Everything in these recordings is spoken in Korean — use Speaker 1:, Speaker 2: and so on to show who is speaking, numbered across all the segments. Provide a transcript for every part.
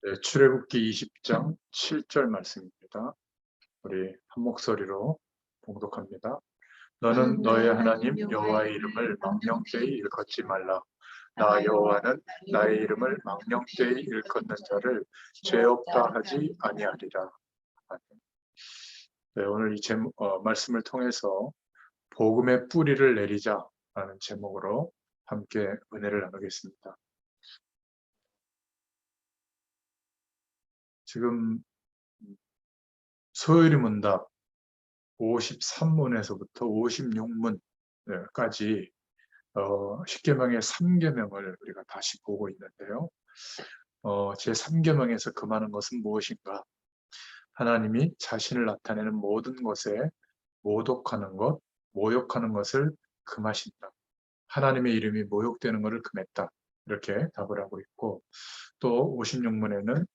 Speaker 1: 네, 출애굽기 20장 7절 말씀입니다. 우리 한 목소리로 봉독합니다. 너는 너의 하나님 여호와의 이름을 망령되이 일컫지 말라. 나 여호와는 나의 이름을 망령되이 일컫는 자를 죄 없다 하지 아니하리라. 네, 오늘 이 말씀을 통해서 복음의 뿌리를 내리자라는 제목으로 함께 은혜를 나누겠습니다. 지금 소요리 문답 53문에서부터 56문까지 10계명의 3계명을 우리가 다시 보고 있는데요. 제 3계명에서 금하는 것은 무엇인가? 하나님이 자신을 나타내는 모든 것에 모독하는 것, 모욕하는 것을 금하신다. 하나님의 이름이 모욕되는 것을 금했다. 이렇게 답을 하고 있고, 또 56문에는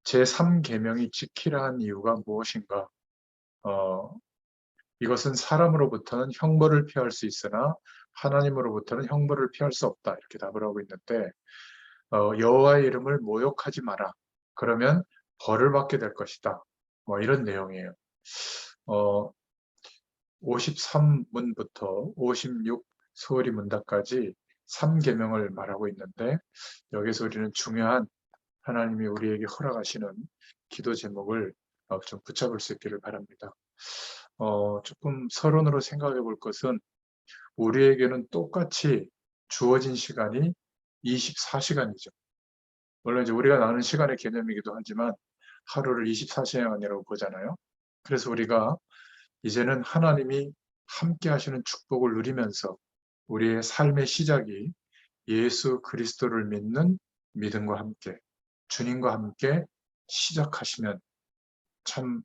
Speaker 1: 제 3계명이 지키라 한 이유가 무엇인가? 이것은 사람으로부터는 형벌을 피할 수 있으나 하나님으로부터는 형벌을 피할 수 없다. 이렇게 답을 하고 있는데, 여호와의 이름을 모욕하지 마라. 그러면 벌을 받게 될 것이다. 이런 내용이에요. 53문부터 56 소홀히 문답까지 3계명을 말하고 있는데, 여기서 우리는 중요한 하나님이 우리에게 허락하시는 기도 제목을 좀 붙잡을 수 있기를 바랍니다. 조금 서론으로 생각해 볼 것은, 우리에게는 똑같이 주어진 시간이 24시간이죠. 물론 이제 우리가 나누는 시간의 개념이기도 하지만 하루를 24시간이라고 보잖아요. 그래서 우리가 이제는 하나님이 함께 하시는 축복을 누리면서 우리의 삶의 시작이 예수 그리스도를 믿는 믿음과 함께, 주님과 함께 시작하시면 참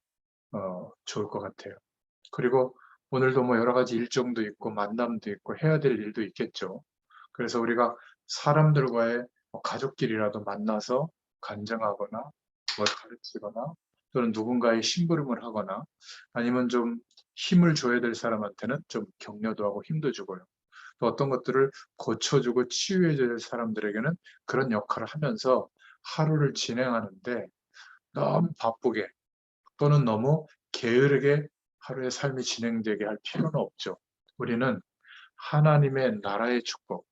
Speaker 1: 좋을 것 같아요. 그리고 오늘도 뭐 여러 가지 일정도 있고 만남도 있고 해야 될 일도 있겠죠. 그래서 우리가 사람들과의 가족끼리라도 만나서 간증하거나 뭘 가르치거나 또는 누군가의 심부름을 하거나 아니면 좀 힘을 줘야 될 사람한테는 좀 격려도 하고 힘도 주고요. 또 어떤 것들을 고쳐주고 치유해줘야 될 사람들에게는 그런 역할을 하면서 하루를 진행하는데 너무 바쁘게 또는 너무 게으르게 하루의 삶이 진행되게 할 필요는 없죠. 우리는 하나님의 나라의 축복,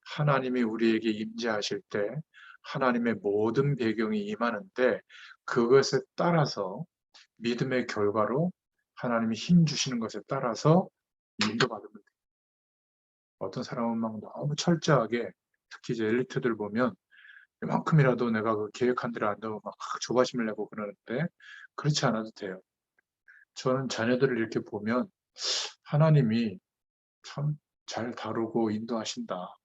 Speaker 1: 하나님이 우리에게 임재하실 때 하나님의 모든 배경이 임하는데, 그것에 따라서 믿음의 결과로 하나님이 힘 주시는 것에 따라서 인도받으면 돼요. 어떤 사람은 막 너무 철저하게, 특히 이제 엘리트들 보면 이만큼이라도 내가 그 계획한 대로 안 되면 막 조바심을 내고 그러는데, 그렇지 않아도 돼요. 저는 자녀들을 이렇게 보면 하나님이 참 잘 다루고 인도하신다.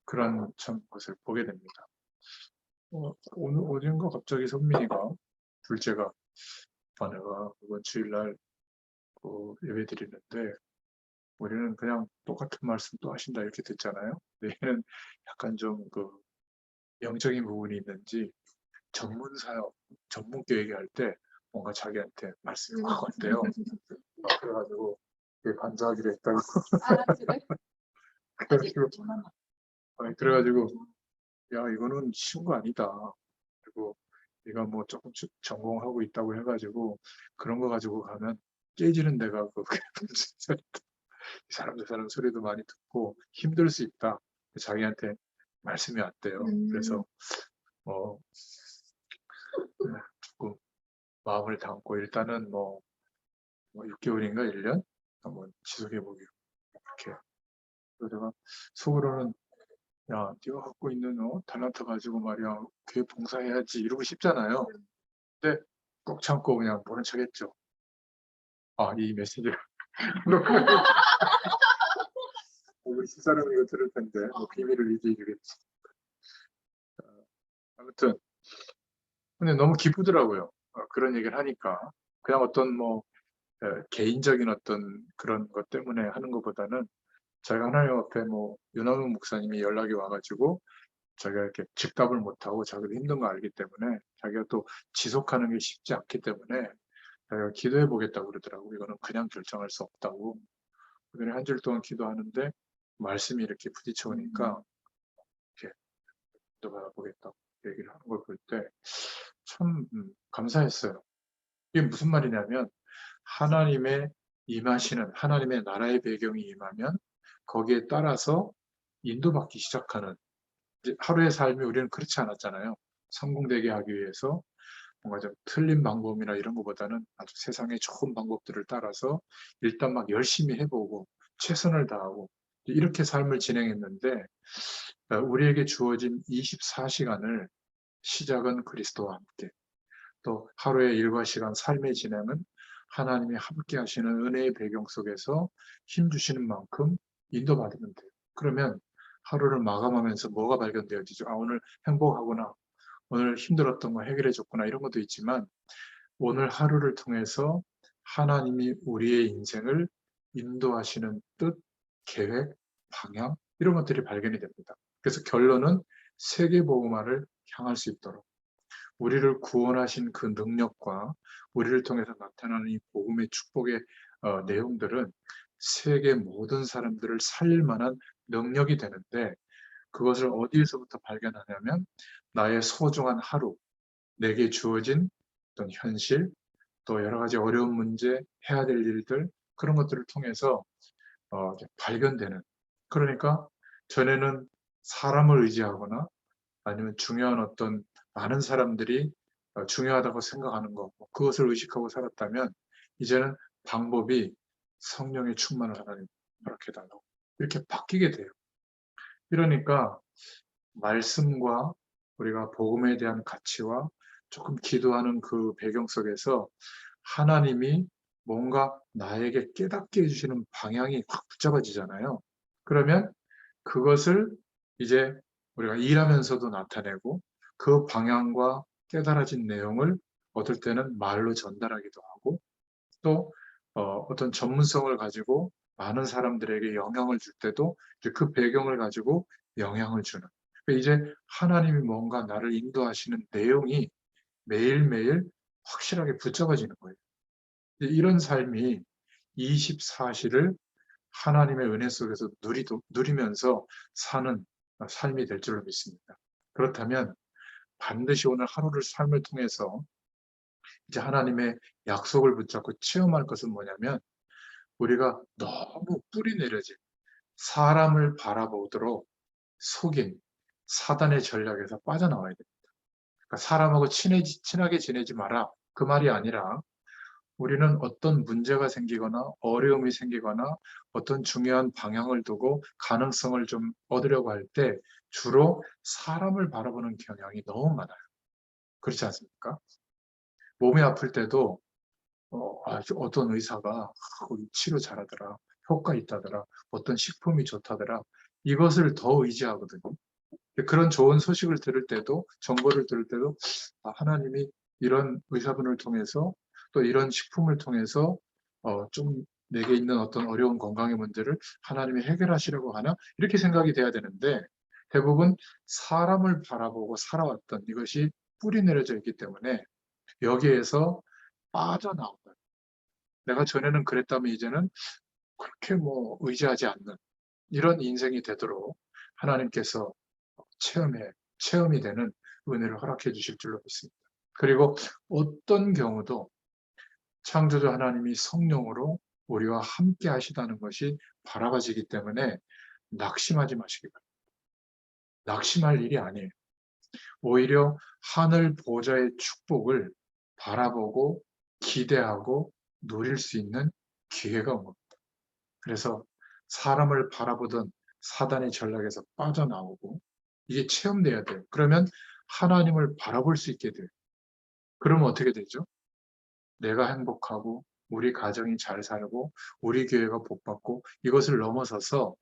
Speaker 1: 그런 참 것을 보게 됩니다. 오늘 어딘가 갑자기 선민이가, 둘째가, 아내가 이번 주일날 예배 드리는데 우리는 그냥 똑같은 말씀 또 하신다 이렇게 듣잖아요. 근데 얘는 약간 좀 영적인 부분이 있는지 전문 사역, 전문 교회 할 때 뭔가 자기한테 말씀이 확 왔대요. 그래가지고 반사하기로 했다고. 그래가지고 야, 이거는 쉬운 거 아니다. 그리고 네가 뭐 조금씩 전공하고 있다고 해가지고 그런 거 가지고 가면 깨지는 데가 이 사람 저 사람 소리도 많이 듣고 힘들 수 있다. 자기한테 말씀이 왔대요. 그래서 조금 마음을 담고 일단은 6개월인가 1년 한번 지속해 보기로 이렇게. 그래서 내가 속으로는 야, 네가 갖고 있는 탤런트 가지고 말이야 교회 봉사해야지 이러고 싶잖아요. 근데 꼭 참고 그냥 모른 척했죠. 이 메시지를 우리 집사람이 이거 들을 텐데 비밀을 유지해 주겠지. 아무튼 근데 너무 기쁘더라고요. 그런 얘기를 하니까 그냥 어떤 개인적인 어떤 그런 것 때문에 하는 것보다는 제가 하나님 앞에 윤하명 목사님이 연락이 와가지고 자기가 이렇게 즉답을 못하고 자기도 힘든 거 알기 때문에 자기가 또 지속하는 게 쉽지 않기 때문에 자기가 기도해 보겠다고 그러더라고. 이거는 그냥 결정할 수 없다고. 그전에 한 주일 동안 기도하는데 말씀이 이렇게 부딪혀 오니까 이렇게 인도받아보겠다고 얘기를 하는 걸 볼 때 참 감사했어요. 이게 무슨 말이냐면 하나님의 임하시는 하나님의 나라의 배경이 임하면 거기에 따라서 인도받기 시작하는 이제 하루의 삶이 우리는 그렇지 않았잖아요. 성공되게 하기 위해서 뭔가 좀 틀린 방법이나 이런 것보다는 아주 세상의 좋은 방법들을 따라서 일단 막 열심히 해보고 최선을 다하고 이렇게 삶을 진행했는데 우리에게 주어진 24시간을 시작은 그리스도와 함께 또 하루의 일과 시간 삶의 진행은 하나님이 함께 하시는 은혜의 배경 속에서 힘주시는 만큼 인도받으면 돼요. 그러면 하루를 마감하면서 뭐가 발견되어지죠? 아, 오늘 행복하구나. 오늘 힘들었던 거 해결해 줬구나. 이런 것도 있지만 오늘 하루를 통해서 하나님이 우리의 인생을 인도하시는 뜻, 계획, 방향 이런 것들이 발견이 됩니다. 그래서 결론은 세계복음화를 향할 수 있도록 우리를 구원하신 그 능력과 우리를 통해서 나타나는 이 복음의 축복의 내용들은 세계 모든 사람들을 살릴 만한 능력이 되는데 그것을 어디에서부터 발견하냐면 나의 소중한 하루, 내게 주어진 어떤 현실, 또 여러 가지 어려운 문제, 해야 될 일들 그런 것들을 통해서 발견되는. 그러니까 전에는 사람을 의지하거나 아니면 중요한 어떤 많은 사람들이 중요하다고 생각하는 거 그것을 의식하고 살았다면 이제는 방법이 성령의 충만을 하나님 허락해달라고 이렇게 바뀌게 돼요. 이러니까 말씀과 우리가 복음에 대한 가치와 조금 기도하는 그 배경 속에서 하나님이 뭔가 나에게 깨닫게 해주시는 방향이 확 붙잡아지잖아요. 그러면 그것을 이제 우리가 일하면서도 나타내고 그 방향과 깨달아진 내용을 어떨 때는 말로 전달하기도 하고 또 어떤 전문성을 가지고 많은 사람들에게 영향을 줄 때도 이제 그 배경을 가지고 영향을 주는. 그러니까 이제 하나님이 뭔가 나를 인도하시는 내용이 매일매일 확실하게 붙잡아지는 거예요. 이런 삶이 24시를 하나님의 은혜 속에서 누리면서 사는 삶이 될 줄로 믿습니다. 그렇다면 반드시 오늘 하루를 삶을 통해서 이제 하나님의 약속을 붙잡고 체험할 것은 뭐냐면 우리가 너무 뿌리 내려진 사람을 바라보도록 속인 사단의 전략에서 빠져나와야 됩니다. 그러니까 사람하고 친하게 지내지 마라. 그 말이 아니라 우리는 어떤 문제가 생기거나 어려움이 생기거나 어떤 중요한 방향을 두고 가능성을 좀 얻으려고 할 때 주로 사람을 바라보는 경향이 너무 많아요. 그렇지 않습니까? 몸이 아플 때도 어떤 의사가 우리 치료 잘하더라, 효과 있다더라, 어떤 식품이 좋다더라, 이것을 더 의지하거든요. 그런 좋은 소식을 들을 때도, 정보를 들을 때도, 하나님이 이런 의사분을 통해서 또 이런 식품을 통해서 좀 내게 있는 어떤 어려운 건강의 문제를 하나님이 해결하시려고 하나? 이렇게 생각이 돼야 되는데 대부분 사람을 바라보고 살아왔던 이것이 뿌리 내려져 있기 때문에 여기에서 빠져나온다. 내가 전에는 그랬다면 이제는 그렇게 의지하지 않는 이런 인생이 되도록 하나님께서 체험이 되는 은혜를 허락해 주실 줄로 믿습니다. 그리고 어떤 경우도 창조주 하나님이 성령으로 우리와 함께 하시다는 것이 바라봐지기 때문에 낙심하지 마시기 바랍니다. 낙심할 일이 아니에요. 오히려 하늘 보좌의 축복을 바라보고 기대하고 누릴 수 있는 기회가 온 겁니다. 그래서 사람을 바라보던 사단의 전략에서 빠져나오고 이게 체험돼야 돼요. 그러면 하나님을 바라볼 수 있게 돼요. 그러면 어떻게 되죠? 내가 행복하고 우리 가정이 잘 살고 우리 교회가 복받고 이것을 넘어서서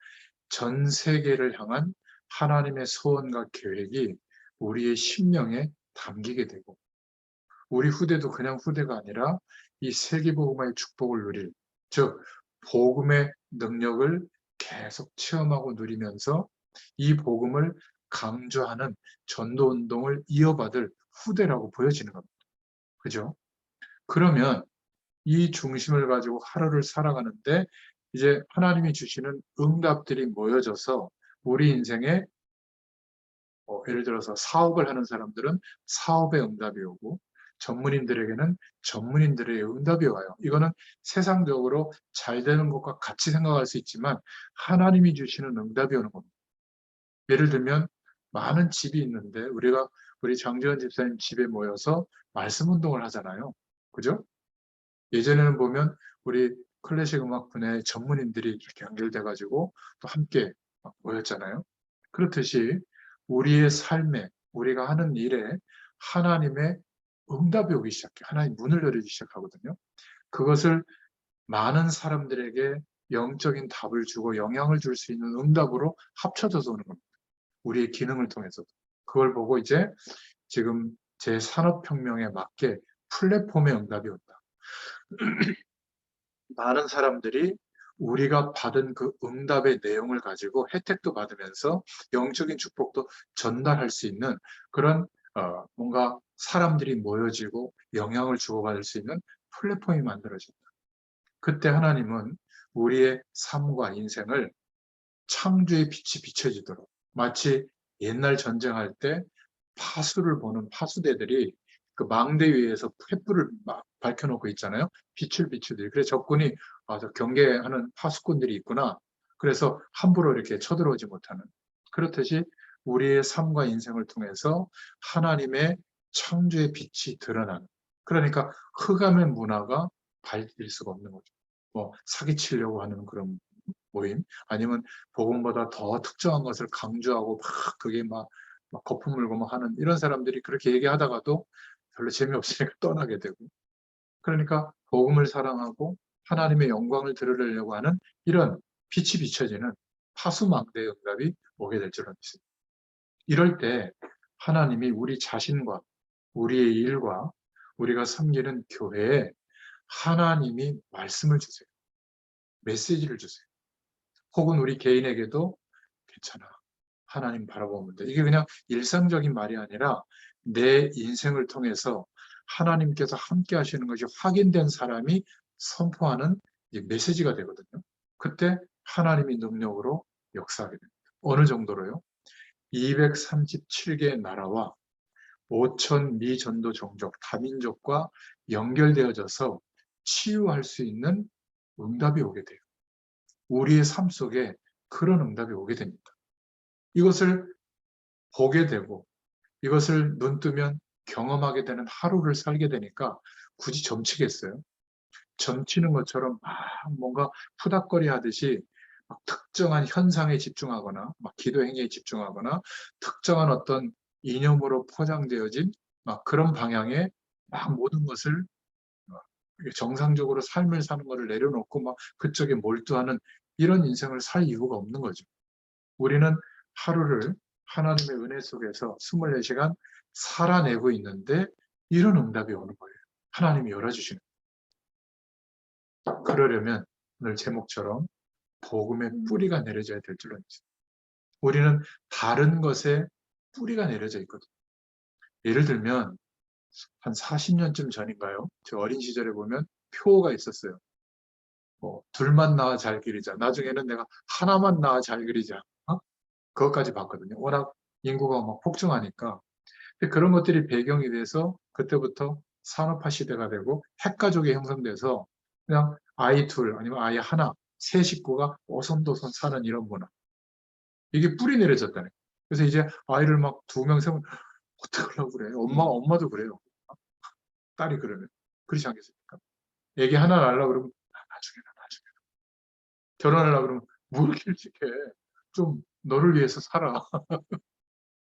Speaker 1: 전 세계를 향한 하나님의 소원과 계획이 우리의 심령에 담기게 되고 우리 후대도 그냥 후대가 아니라 이 세계복음화의 축복을 누릴 즉 복음의 능력을 계속 체험하고 누리면서 이 복음을 강조하는 전도운동을 이어받을 후대라고 보여지는 겁니다. 그죠? 그러면 이 중심을 가지고 하루를 살아가는데 이제 하나님이 주시는 응답들이 모여져서 우리 인생에 예를 들어서 사업을 하는 사람들은 사업의 응답이 오고 전문인들에게는 전문인들의 응답이 와요. 이거는 세상적으로 잘 되는 것과 같이 생각할 수 있지만 하나님이 주시는 응답이 오는 겁니다. 예를 들면 많은 집이 있는데 우리 장지원 집사님 집에 모여서 말씀 운동을 하잖아요. 그죠? 예전에는 보면 우리 클래식 음악분의 전문인들이 이렇게 연결돼 가지고 또 함께 막 모였잖아요. 그렇듯이 우리의 삶에 우리가 하는 일에 하나님의 응답이 오기 시작해. 하나님 문을 열기 시작하거든요. 그것을 많은 사람들에게 영적인 답을 주고 영향을 줄 수 있는 응답으로 합쳐져서 오는 겁니다. 우리의 기능을 통해서도. 그걸 보고 이제 지금 제 산업혁명에 맞게 플랫폼의 응답이 온다. 많은 사람들이 우리가 받은 그 응답의 내용을 가지고 혜택도 받으면서 영적인 축복도 전달할 수 있는 그런 뭔가 사람들이 모여지고 영향을 주고받을 수 있는 플랫폼이 만들어진다. 그때 하나님은 우리의 삶과 인생을 창조의 빛이 비춰지도록 마치 옛날 전쟁할 때 파수를 보는 파수대들이 그 망대 위에서 횃불을 막 밝혀놓고 있잖아요. 빛을 비추듯이. 그래서 적군이 저 경계하는 파수꾼들이 있구나. 그래서 함부로 이렇게 쳐들어오지 못하는. 그렇듯이 우리의 삶과 인생을 통해서 하나님의 창조의 빛이 드러나는. 그러니까 흑암의 문화가 밝힐 수가 없는 거죠. 뭐 사기치려고 하는 그런 모임, 아니면 복음보다 더 특정한 것을 강조하고 막 그게 막 거품 물고 막 하는 이런 사람들이 그렇게 얘기하다가도 별로 재미없으니까 떠나게 되고, 그러니까 복음을 사랑하고 하나님의 영광을 드러내려고 하는 이런 빛이 비춰지는 파수망대의 응답이 오게 될 줄은 믿습니다. 이럴 때 하나님이 우리 자신과 우리의 일과 우리가 섬기는 교회에 하나님이 말씀을 주세요. 메시지를 주세요. 혹은 우리 개인에게도 괜찮아. 하나님 바라보면 돼. 이게 그냥 일상적인 말이 아니라 내 인생을 통해서 하나님께서 함께 하시는 것이 확인된 사람이 선포하는 메시지가 되거든요. 그때 하나님이 능력으로 역사하게 됩니다. 어느 정도로요? 237개의 나라와 5천 미전도 종족, 다민족과 연결되어져서 치유할 수 있는 응답이 오게 돼요. 우리의 삶 속에 그런 응답이 오게 됩니다. 이것을 보게 되고 이것을 눈 뜨면 경험하게 되는 하루를 살게 되니까 굳이 점치겠어요? 점치는 것처럼 막 뭔가 푸닥거리 하듯이 막 특정한 현상에 집중하거나 막 기도 행위에 집중하거나 특정한 어떤 이념으로 포장되어진 막 그런 방향에 막 모든 것을 정상적으로 삶을 사는 것을 내려놓고 막 그쪽에 몰두하는 이런 인생을 살 이유가 없는 거죠. 우리는 하루를 하나님의 은혜 속에서 24시간 살아내고 있는데 이런 응답이 오는 거예요. 하나님이 열어주시는 거예요. 그러려면 오늘 제목처럼 복음의 뿌리가 내려져야 될 줄로 믿습니다. 우리는 다른 것에 뿌리가 내려져 있거든요. 예를 들면 한 40년쯤 전인가요? 저 어린 시절에 보면 표어가 있었어요. 둘만 낳아 잘 기르자. 나중에는 내가 하나만 낳아 잘 기르자. 그것까지 봤거든요. 워낙 인구가 막 폭증하니까. 그런 것들이 배경이 돼서 그때부터 산업화 시대가 되고 핵가족이 형성돼서 그냥 아이 둘 아니면 아이 하나, 세 식구가 오손도손 사는 이런 문화. 이게 뿌리 내려졌다네. 그래서 이제 아이를 막 2명, 3명 어떡하려고 그래. 엄마도 그래요. 딸이 그러면. 그렇지 않겠습니까? 애기 하나 낳으려고 그러면 나중에. 결혼하려고 그러면 뭘 이렇게 일찍 해. 좀 너를 위해서 살아.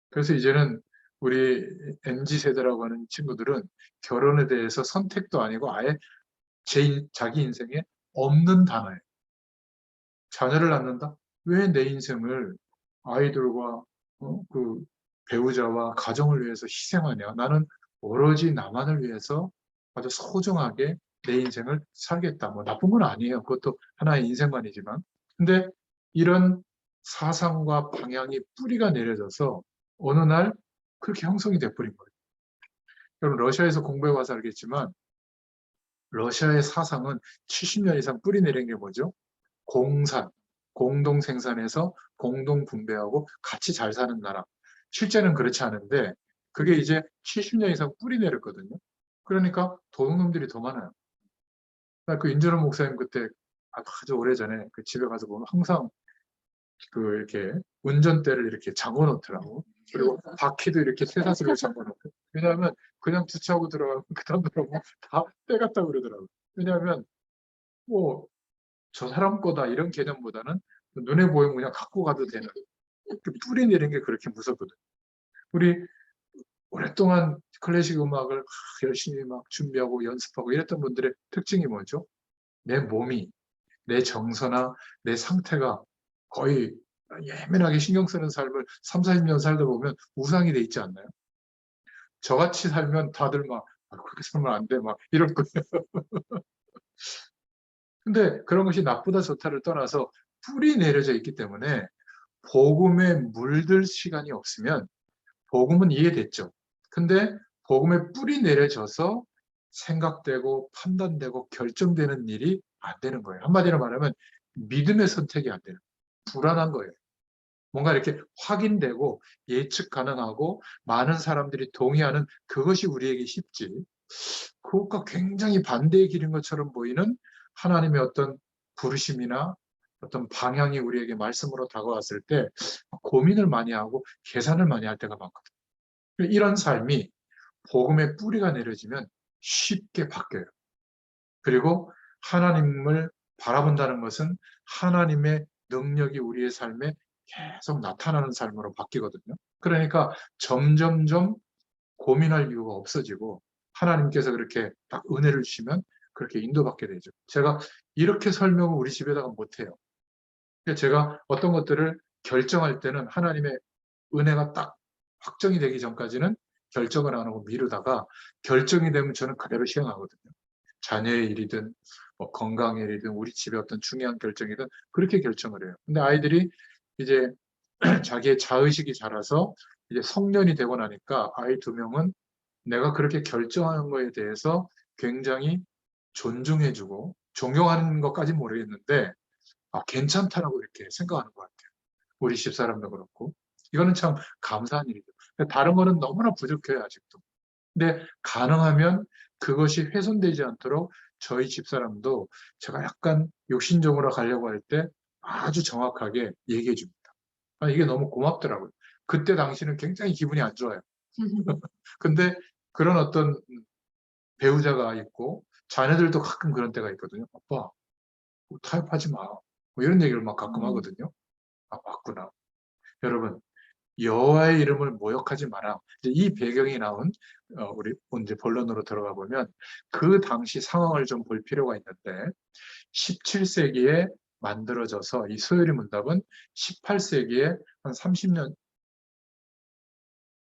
Speaker 1: 그래서 이제는 우리 MZ 세대라고 하는 친구들은 결혼에 대해서 선택도 아니고 아예 자기 인생에 없는 단어예요. 자녀를 낳는다? 왜 내 인생을 아이들과 그 배우자와 가정을 위해서 희생하냐? 나는 오로지 나만을 위해서 아주 소중하게 내 인생을 살겠다. 뭐 나쁜 건 아니에요. 그것도 하나의 인생관이지만. 근데 이런 사상과 방향이 뿌리가 내려져서 어느 날 그렇게 형성이 돼버린 거예요. 여러분 러시아에서 공부해 와서 알겠지만 러시아의 사상은 70년 이상 뿌리 내린 게 뭐죠? 공산, 공동 생산해서 공동 분배하고 같이 잘 사는 나라. 실제는 그렇지 않은데 그게 이제 70년 이상 뿌리 내렸거든요. 그러니까 도둑놈들이 더 많아요. 그 윤준호 목사님 그때 아주 오래전에 그 집에 가서 보면 항상 그 이렇게 운전대를 이렇게 잠궈 놓더라고. 그리고 바퀴도 이렇게 쇠사슬로 잠궈 놓고. 왜냐하면 그냥 주차하고 들어가면 그 다음 들어가면 다 빼갔다 그러더라고. 왜냐하면 뭐 저 사람 거다 이런 개념보다는 눈에 보이면 그냥 갖고 가도 되는 그 뿌리 내린 게 그렇게 무섭거든. 우리 오랫동안 클래식 음악을 막 열심히 막 준비하고 연습하고 이랬던 분들의 특징이 뭐죠? 내 몸이, 내 정서나 내 상태가 거의 예민하게 신경 쓰는 삶을 3, 40년 살다 보면 우상이 돼 있지 않나요? 저같이 살면 다들 막 그렇게 살면 안 돼, 막 이럴 거예요. 근데 그런 것이 나쁘다 좋다를 떠나서 뿌리 내려져 있기 때문에 복음에 물들 시간이 없으면 복음은 이해됐죠. 근데 복음에 뿌리 내려져서 생각되고 판단되고 결정되는 일이 안 되는 거예요. 한마디로 말하면 믿음의 선택이 안 되는 거예요. 불안한 거예요. 뭔가 이렇게 확인되고 예측 가능하고 많은 사람들이 동의하는 그것이 우리에게 쉽지. 그것과 굉장히 반대의 길인 것처럼 보이는 하나님의 어떤 부르심이나 어떤 방향이 우리에게 말씀으로 다가왔을 때 고민을 많이 하고 계산을 많이 할 때가 많거든요. 이런 삶이 복음의 뿌리가 내려지면 쉽게 바뀌어요. 그리고 하나님을 바라본다는 것은 하나님의 능력이 우리의 삶에 계속 나타나는 삶으로 바뀌거든요. 그러니까 점점점 고민할 이유가 없어지고 하나님께서 그렇게 딱 은혜를 주시면 그렇게 인도받게 되죠. 제가 이렇게 설명을 우리 집에다가 못해요. 제가 어떤 것들을 결정할 때는 하나님의 은혜가 딱 확정이 되기 전까지는 결정을 안 하고 미루다가 결정이 되면 저는 그대로 시행하거든요. 자녀의 일이든 뭐 건강의 일이든 우리 집의 어떤 중요한 결정이든 그렇게 결정을 해요. 근데 아이들이 이제 자기의 자의식이 자라서 이제 성년이 되고 나니까 아이 두 명은 내가 그렇게 결정하는 거에 대해서 굉장히 존중해주고 존경하는 것까지는 모르겠는데 괜찮다라고 이렇게 생각하는 것 같아요. 우리 집사람도 그렇고. 이거는 참 감사한 일이죠. 다른 거는 너무나 부족해요, 아직도. 근데 가능하면 그것이 훼손되지 않도록 저희 집사람도 제가 약간 욕심적으로 가려고 할 때 아주 정확하게 얘기해 줍니다. 이게 너무 고맙더라고요. 그때 당시는 굉장히 기분이 안 좋아요. 근데 그런 어떤 배우자가 있고 자녀들도 가끔 그런 때가 있거든요. 아빠, 타협하지 마. 뭐 이런 얘기를 막 가끔 하거든요. 맞구나. 여러분, 여호와의 이름을 모욕하지 마라. 이 배경이 나온 우리 이제 본론으로 들어가 보면 그 당시 상황을 좀 볼 필요가 있는데 17세기에 만들어져서 이 소요리 문답은 18세기에 한 30년,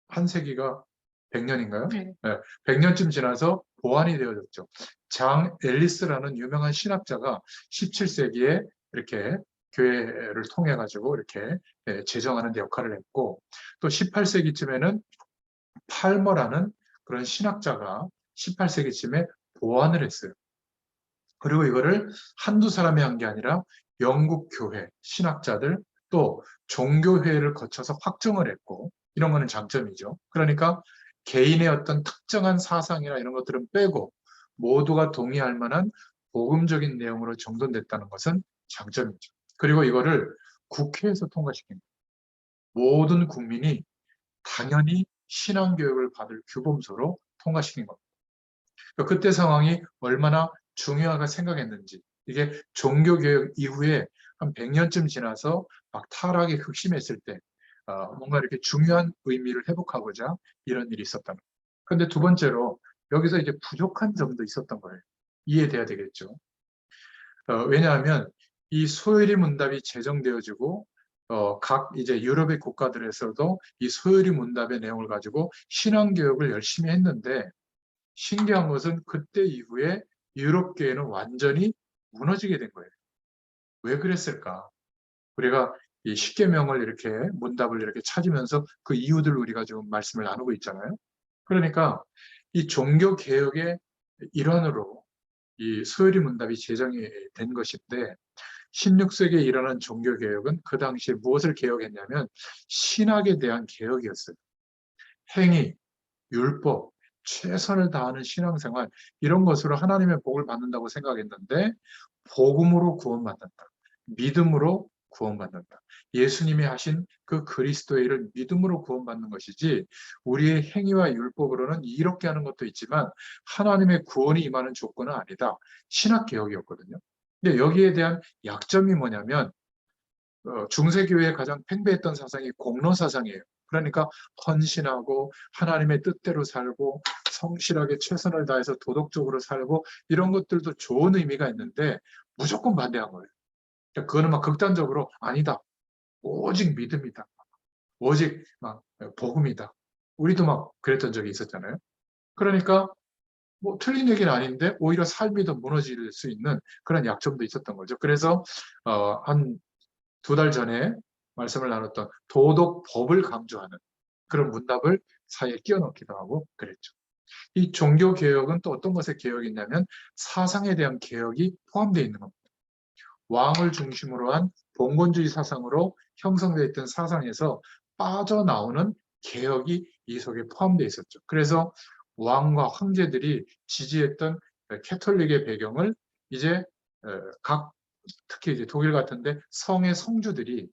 Speaker 1: 한 세기가 100년인가요?
Speaker 2: 네.
Speaker 1: 네, 100년쯤 지나서 보완이 되어졌죠. 장 앨리스라는 유명한 신학자가 17세기에 이렇게 교회를 통해 가지고 이렇게 제정하는 데 역할을 했고 또 18세기쯤에는 팔머라는 그런 신학자가 18세기쯤에 보완을 했어요. 그리고 이거를 한두 사람이 한 게 아니라 영국 교회, 신학자들 또 종교회의를 거쳐서 확정을 했고 이런 거는 장점이죠. 그러니까 개인의 어떤 특정한 사상이나 이런 것들은 빼고 모두가 동의할 만한 복음적인 내용으로 정돈됐다는 것은 장점이죠. 그리고 이거를 국회에서 통과시킵니다. 모든 국민이 당연히 신앙교육을 받을 규범서로 통과시킨 겁니다. 그때 상황이 얼마나 중요하게 생각했는지 이게 종교개혁 이후에 한 100년쯤 지나서 막 타락이 극심했을 때 뭔가 이렇게 중요한 의미를 회복하고자 이런 일이 있었다는 거예요. 그런데 두 번째로 여기서 이제 부족한 점도 있었던 거예요. 이해돼야 되겠죠. 왜냐하면 이 소요리 문답이 제정되어지고 각 이제 유럽의 국가들에서도 이 소요리 문답의 내용을 가지고 신앙교육을 열심히 했는데 신기한 것은 그때 이후에 유럽계는 완전히 무너지게 된 거예요. 왜 그랬을까? 우리가 이 십계명을 이렇게 문답을 이렇게 찾으면서 그 이유들을 우리가 지금 말씀을 나누고 있잖아요. 그러니까 이 종교 개혁의 일환으로 이 소요리 문답이 제정이 된 것인데 16세기에 일어난 종교개혁은 그 당시에 무엇을 개혁했냐면 신학에 대한 개혁이었어요. 행위, 율법, 최선을 다하는 신앙생활 이런 것으로 하나님의 복을 받는다고 생각했는데 복음으로 구원받는다. 믿음으로 구원받는다. 예수님이 하신 그 그리스도의 일을 믿음으로 구원받는 것이지 우리의 행위와 율법으로는 이렇게 하는 것도 있지만 하나님의 구원이 임하는 조건은 아니다. 신학개혁이었거든요. 근데 여기에 대한 약점이 뭐냐면 중세교회의 가장 팽배했던 사상이 공로사상이에요. 그러니까 헌신하고 하나님의 뜻대로 살고 성실하게 최선을 다해서 도덕적으로 살고 이런 것들도 좋은 의미가 있는데 무조건 반대한 거예요. 그러니까 그거는 막 극단적으로 아니다. 오직 믿음이다. 오직 막 복음이다. 우리도 막 그랬던 적이 있었잖아요. 그러니까 뭐 틀린 얘기는 아닌데 오히려 삶이 더 무너질 수 있는 그런 약점도 있었던 거죠. 그래서 한 2달 전에 말씀을 나눴던 도덕법을 강조하는 그런 문답을 사이에 끼워 넣기도 하고 그랬죠. 이 종교개혁은 또 어떤 것의 개혁이냐면 사상에 대한 개혁이 포함되어 있는 겁니다. 왕을 중심으로 한 봉건주의 사상으로 형성되어 있던 사상에서 빠져나오는 개혁이 이 속에 포함되어 있었죠. 그래서 왕과 황제들이 지지했던 캐톨릭의 배경을 이제 특히 이제 독일 같은데 성의 성주들이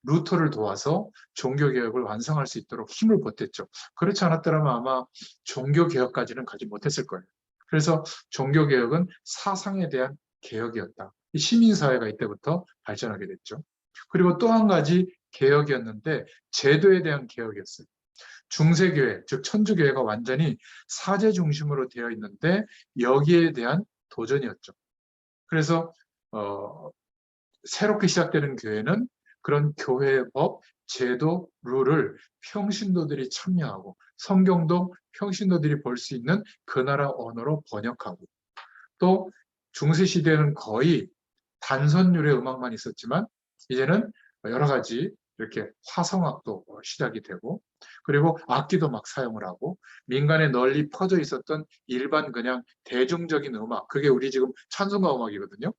Speaker 1: 루터를 도와서 종교개혁을 완성할 수 있도록 힘을 보탰죠. 그렇지 않았더라면 아마 종교개혁까지는 가지 못했을 거예요. 그래서 종교개혁은 사상에 대한 개혁이었다. 시민사회가 이때부터 발전하게 됐죠. 그리고 또 한 가지 개혁이었는데 제도에 대한 개혁이었어요. 중세교회, 즉 천주교회가 완전히 사제 중심으로 되어 있는데 여기에 대한 도전이었죠. 그래서 새롭게 시작되는 교회는 그런 교회법, 제도, 룰을 평신도들이 참여하고 성경도 평신도들이 볼 수 있는 그 나라 언어로 번역하고 또 중세 시대는 거의 단선율의 음악만 있었지만 이제는 여러 가지 이렇게 화성악도 시작이 되고 그리고 악기도 막 사용을 하고 민간에 널리 퍼져 있었던 일반 그냥 대중적인 음악 그게 우리 지금 찬송가 음악이거든요.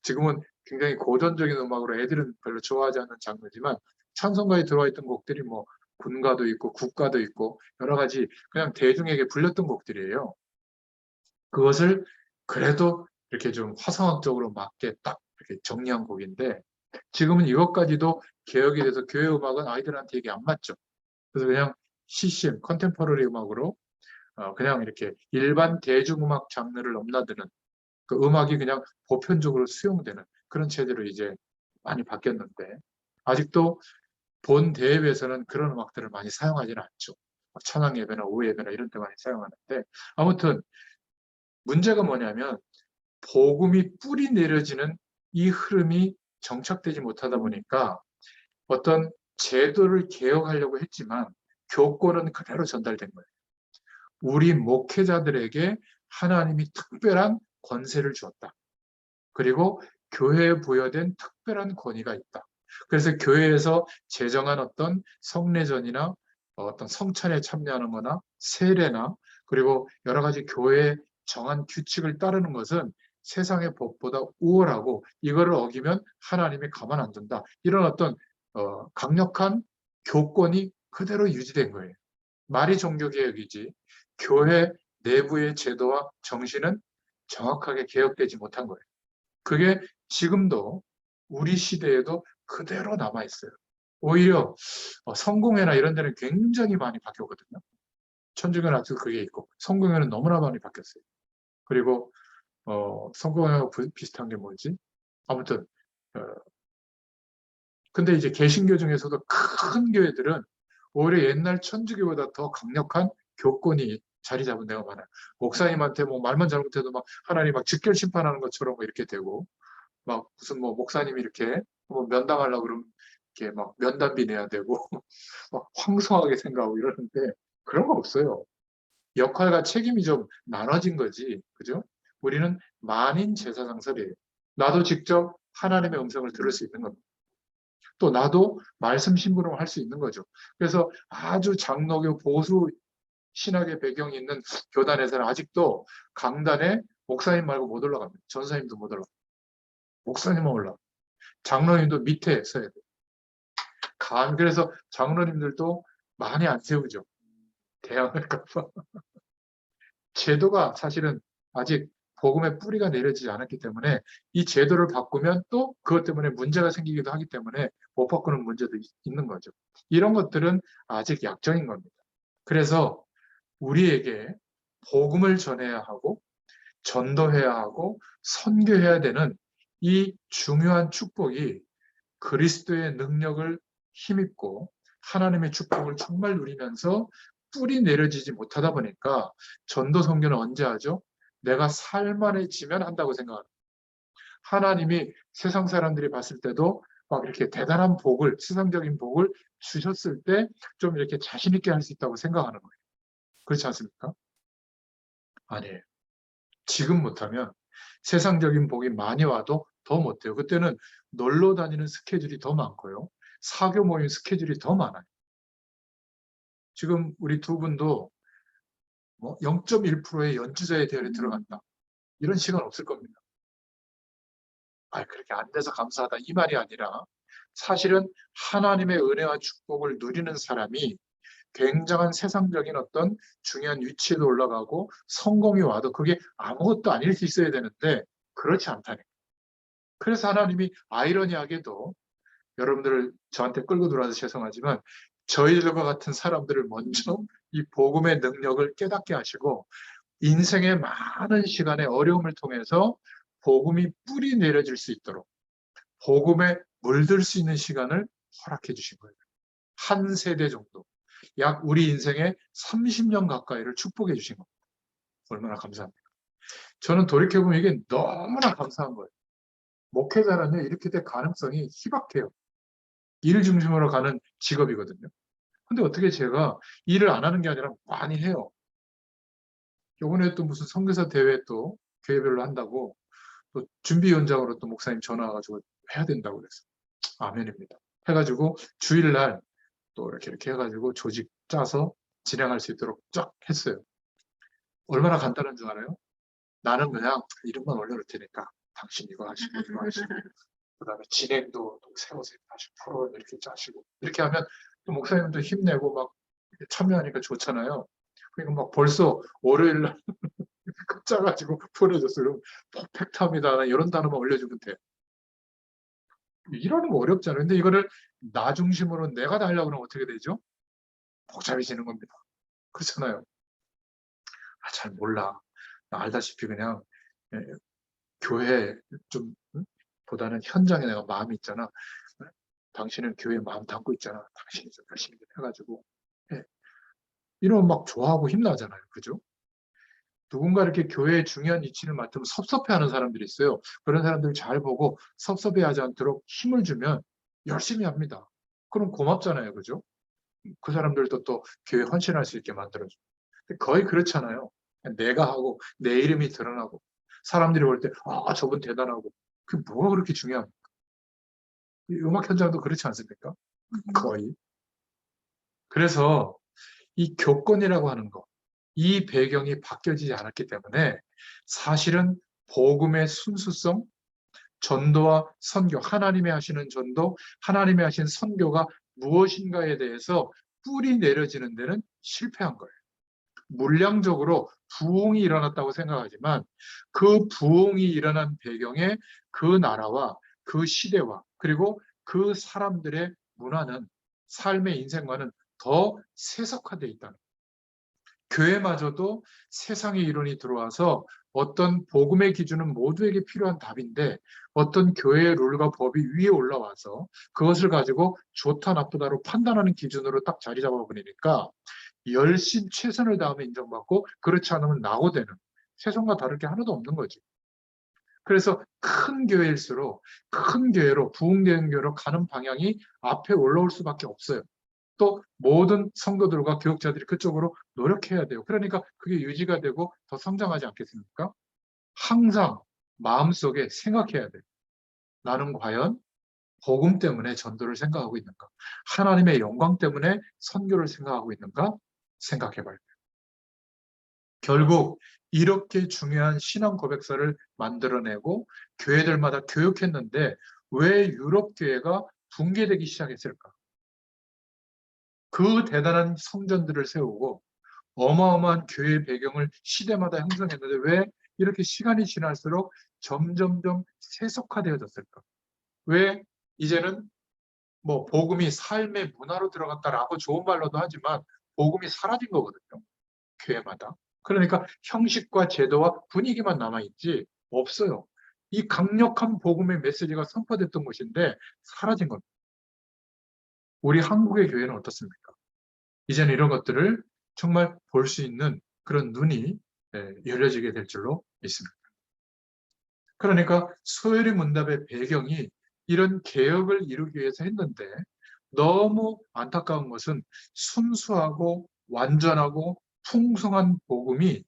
Speaker 1: 지금은 굉장히 고전적인 음악으로 애들은 별로 좋아하지 않는 장르지만 찬송가에 들어와 있던 곡들이 뭐 군가도 있고 국가도 있고 여러 가지 그냥 대중에게 불렸던 곡들이에요. 그것을 그래도 이렇게 좀 화성학적으로 맞게 딱 이렇게 정리한 곡인데 지금은 이것까지도 개혁이 돼서 교회 음악은 아이들한테 이게 안 맞죠. 그래서 그냥 CCM, 컨템퍼러리 음악으로 그냥 이렇게 일반 대중음악 장르를 넘나드는 그 음악이 그냥 보편적으로 수용되는 그런 체제로 이제 많이 바뀌었는데 아직도 본 대회에서는 그런 음악들을 많이 사용하지는 않죠. 찬양 예배나 오후 예배나 이런 데 많이 사용하는데 아무튼 문제가 뭐냐면 복음이 뿌리 내려지는 이 흐름이 정착되지 못하다 보니까 어떤 제도를 개혁하려고 했지만 교권은 그대로 전달된 거예요. 우리 목회자들에게 하나님이 특별한 권세를 주었다. 그리고 교회에 부여된 특별한 권위가 있다. 그래서 교회에서 제정한 어떤 성례전이나 어떤 성찬에 참여하는 거나 세례나 그리고 여러 가지 교회에 정한 규칙을 따르는 것은 세상의 법보다 우월하고 이거를 어기면 하나님이 가만 안 둔다. 이런 어떤 강력한 교권이 그대로 유지된 거예요. 말이 종교개혁이지 교회 내부의 제도와 정신은 정확하게 개혁되지 못한 거예요. 그게 지금도 우리 시대에도 그대로 남아있어요. 오히려 성공회나 이런 데는 굉장히 많이 바뀌었거든요. 천주교는 아직도 그게 있고 성공회는 너무나 많이 바뀌었어요. 그리고 성공회하고 비슷한 게 뭐지? 아무튼 근데 이제 개신교 중에서도 큰 교회들은 오히려 옛날 천주교보다 더 강력한 교권이 자리 잡은 데가 많아요. 목사님한테 뭐 말만 잘못해도 막 하나님 막 직결 심판하는 것처럼 이렇게 되고 막 무슨 뭐 목사님이 이렇게 뭐 면담하려고 그러면 이렇게 막 면담비 내야 되고 막 황송하게 생각하고 이러는데 그런 거 없어요. 역할과 책임이 좀 나눠진 거지. 그죠? 우리는 만인 제사장설이에요. 나도 직접 하나님의 음성을 들을 수 있는 겁니다. 또 나도 말씀 심부름을 할 수 있는 거죠. 그래서 아주 장로교 보수 신학의 배경이 있는 교단에서는 아직도 강단에 목사님 말고 못 올라갑니다. 전사님도 못 올라갑니다. 목사님은 올라. 장로님도 밑에 서야 돼요. 그래서 장로님들도 많이 안 세우죠. 대항할까 봐. 제도가 사실은 아직 복음의 뿌리가 내려지지 않았기 때문에 이 제도를 바꾸면 또 그것 때문에 문제가 생기기도 하기 때문에 못 바꾸는 문제도 있는 거죠. 이런 것들은 아직 약정인 겁니다. 그래서 우리에게 복음을 전해야 하고 전도해야 하고 선교해야 되는 이 중요한 축복이 그리스도의 능력을 힘입고 하나님의 축복을 정말 누리면서 뿌리 내려지지 못하다 보니까 전도 선교는 언제 하죠? 내가 살만해지면 한다고 생각합니다. 하나님이 세상 사람들이 봤을 때도 막 이렇게 대단한 복을, 세상적인 복을 주셨을 때 좀 이렇게 자신 있게 할 수 있다고 생각하는 거예요. 그렇지 않습니까? 아니에요. 지금 못하면 세상적인 복이 많이 와도 더 못해요. 그때는 놀러 다니는 스케줄이 더 많고요. 사교 모임 스케줄이 더 많아요. 지금 우리 두 분도 뭐 0.1%의 연주자의 대열에 들어간다. 이런 시간 없을 겁니다. 그렇게 안 돼서 감사하다 이 말이 아니라 사실은 하나님의 은혜와 축복을 누리는 사람이 굉장한 세상적인 어떤 중요한 위치에도 올라가고 성공이 와도 그게 아무것도 아닐 수 있어야 되는데 그렇지 않다니. 그래서 하나님이 아이러니하게도 여러분들을 저한테 끌고 들어와서 죄송하지만 저희들과 같은 사람들을 먼저 이 복음의 능력을 깨닫게 하시고 인생의 많은 시간의 어려움을 통해서 복음이 뿌리 내려질 수 있도록 복음에 물들 수 있는 시간을 허락해 주신 거예요. 한 세대 정도. 약 우리 인생의 30년 가까이를 축복해 주신 겁니다. 얼마나 감사합니까? 저는 돌이켜보면 이게 너무나 감사한 거예요. 목회자는요, 이렇게 될 가능성이 희박해요. 일 중심으로 가는 직업이거든요. 근데 어떻게 제가 일을 안 하는 게 아니라 많이 해요. 요번에 또 무슨 선교사 대회 또 교회별로 한다고 또 준비위원장으로 또 목사님 전화 와가지고 해야 된다고 그랬어요. 아멘입니다. 해가지고 주일날 또 이렇게 해가지고 조직 짜서 진행할 수 있도록 쫙 했어요. 얼마나 간단한 줄 알아요? 나는 그냥 이름만 올려놓을 테니까 당신 이거 하시고 이거 하시고 그다음에 진행도 또 세워서 하시고 프로 이렇게 짜시고 이렇게 하면 또 목사님도 힘내고 막 참여하니까 좋잖아요. 그러니까 막 벌써 월요일 날 짜가지고 보내줬어요. 퍼펙트합니다. 이런 단어만 올려주면 돼. 일하는 거 어렵잖아요. 근데 이거를 나 중심으로 내가 다 하려고 그러면 어떻게 되죠? 복잡해지는 겁니다. 그렇잖아요. 잘 몰라. 나 알다시피 그냥 예, 교회 좀 보다는 현장에 내가 마음이 있잖아. 당신은 교회에 마음 담고 있잖아. 당신이 좀 열심히 해가지고 예. 이러면 막 좋아하고 힘나잖아요. 그죠? 누군가 이렇게 교회의 중요한 위치를 맡으면 섭섭해하는 사람들이 있어요. 그런 사람들 잘 보고 섭섭해하지 않도록 힘을 주면 열심히 합니다. 그럼 고맙잖아요. 그죠? 그 사람들도 또 교회에 헌신할 수 있게 만들어줘. 거의 그렇잖아요. 내가 하고 내 이름이 드러나고 사람들이 볼 때 저분 대단하고 그게 뭐가 그렇게 중요합니까? 음악 현장도 그렇지 않습니까? 거의. 그래서 이 교권이라고 하는 거, 이 배경이 바뀌어지지 않았기 때문에 사실은 복음의 순수성, 전도와 선교, 하나님이 하시는 전도, 하나님이 하신 선교가 무엇인가에 대해서 뿌리 내려지는 데는 실패한 거예요. 물량적으로 부흥이 일어났다고 생각하지만 그 부흥이 일어난 배경에 그 나라와 그 시대와 그리고 그 사람들의 문화는 삶의 인생과는 더 세속화되어 있다는 거예요. 교회마저도 세상의 이론이 들어와서 어떤 복음의 기준은 모두에게 필요한 답인데 어떤 교회의 룰과 법이 위에 올라와서 그것을 가지고 좋다 나쁘다로 판단하는 기준으로 딱 자리 잡아버리니까 열심 최선을 다하면 인정받고 그렇지 않으면 낙오되는 세상과 다를 게 하나도 없는 거지. 그래서 큰 교회일수록 큰 교회로 부흥되는 교회로 가는 방향이 앞에 올라올 수밖에 없어요. 또 모든 성도들과 교육자들이 그쪽으로 노력해야 돼요. 그러니까 그게 유지가 되고 더 성장하지 않겠습니까? 항상 마음속에 생각해야 돼요. 나는 과연 복음 때문에 전도를 생각하고 있는가? 하나님의 영광 때문에 선교를 생각하고 있는가? 생각해 봐요. 결국 이렇게 중요한 신앙 고백서를 만들어내고 교회들마다 교육했는데 왜 유럽 교회가 붕괴되기 시작했을까? 그 대단한 성전들을 세우고 어마어마한 교회 배경을 시대마다 형성했는데 왜 이렇게 시간이 지날수록 점점점 세속화되어졌을까? 왜 이제는 뭐 복음이 삶의 문화로 들어갔다라고 좋은 말로도 하지만 복음이 사라진 거거든요. 교회마다. 그러니까 형식과 제도와 분위기만 남아있지 없어요. 이 강력한 복음의 메시지가 선포됐던 것인데 사라진 겁니다. 우리 한국의 교회는 어떻습니까? 이제는 이런 것들을 정말 볼 수 있는 그런 눈이 열려지게 될 줄로 믿습니다. 그러니까 소요리 문답의 배경이 이런 개혁을 이루기 위해서 했는데 너무 안타까운 것은 순수하고 완전하고 풍성한 복음이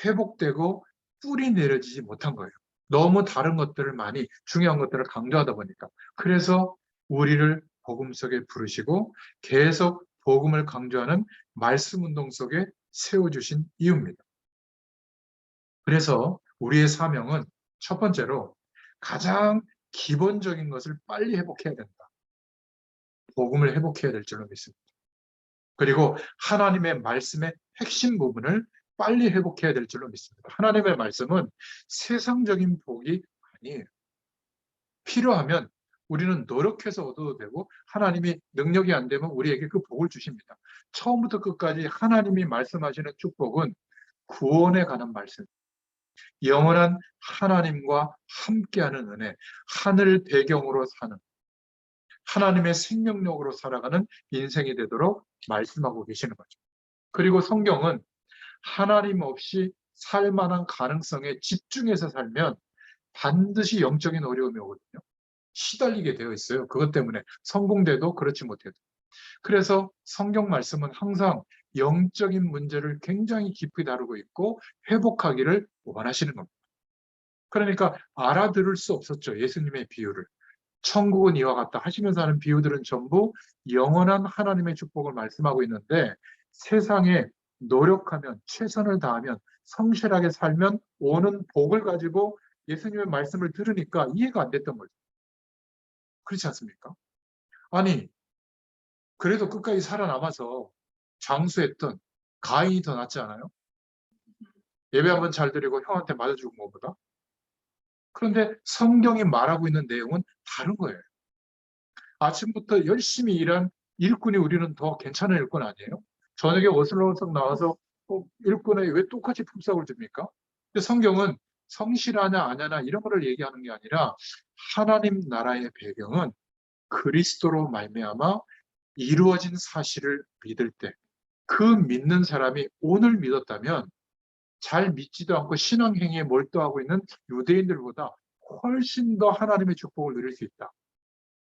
Speaker 1: 회복되고 뿌리 내려지지 못한 거예요. 너무 다른 것들을 많이 중요한 것들을 강조하다 보니까. 그래서 우리를 복음 속에 부르시고 계속 복음을 강조하는 말씀 운동 속에 세워주신 이유입니다. 그래서 우리의 사명은 첫 번째로 가장 기본적인 것을 빨리 회복해야 된다. 복음을 회복해야 될 줄로 믿습니다. 그리고 하나님의 말씀의 핵심 부분을 빨리 회복해야 될 줄로 믿습니다. 하나님의 말씀은 세상적인 복이 아니에요. 필요하면 우리는 노력해서 얻어도 되고 하나님이 능력이 안 되면 우리에게 그 복을 주십니다. 처음부터 끝까지 하나님이 말씀하시는 축복은 구원에 관한 말씀, 영원한 하나님과 함께하는 은혜, 하늘 배경으로 사는 하나님의 생명력으로 살아가는 인생이 되도록 말씀하고 계시는 거죠. 그리고 성경은 하나님 없이 살만한 가능성에 집중해서 살면 반드시 영적인 어려움이 오거든요. 시달리게 되어 있어요. 그것 때문에 성공돼도 그렇지 못해도. 그래서 성경 말씀은 항상 영적인 문제를 굉장히 깊이 다루고 있고 회복하기를 원하시는 겁니다. 그러니까 알아들을 수 없었죠. 예수님의 비유를. 천국은 이와 같다 하시면서 하는 비유들은 전부 영원한 하나님의 축복을 말씀하고 있는데 세상에 노력하면 최선을 다하면 성실하게 살면 오는 복을 가지고 예수님의 말씀을 들으니까 이해가 안 됐던 거죠. 그렇지 않습니까? 아니 그래도 끝까지 살아남아서 장수했던 가인이 더 낫지 않아요? 예배 한번 잘 드리고 형한테 맞아주고 뭐보다. 그런데 성경이 말하고 있는 내용은 다른 거예요. 아침부터 열심히 일한 일꾼이 우리는 더 괜찮은 일꾼 아니에요? 저녁에 어슬렁어슬렁 나와서 일꾼에 왜 똑같이 품삯을 줍니까? 근데 성경은 성실하냐 아냐나 이런 거를 얘기하는 게 아니라 하나님 나라의 배경은 그리스도로 말미암아 이루어진 사실을 믿을 때 그 믿는 사람이 오늘 믿었다면 잘 믿지도 않고 신앙행위에 몰두하고 있는 유대인들보다 훨씬 더 하나님의 축복을 누릴 수 있다.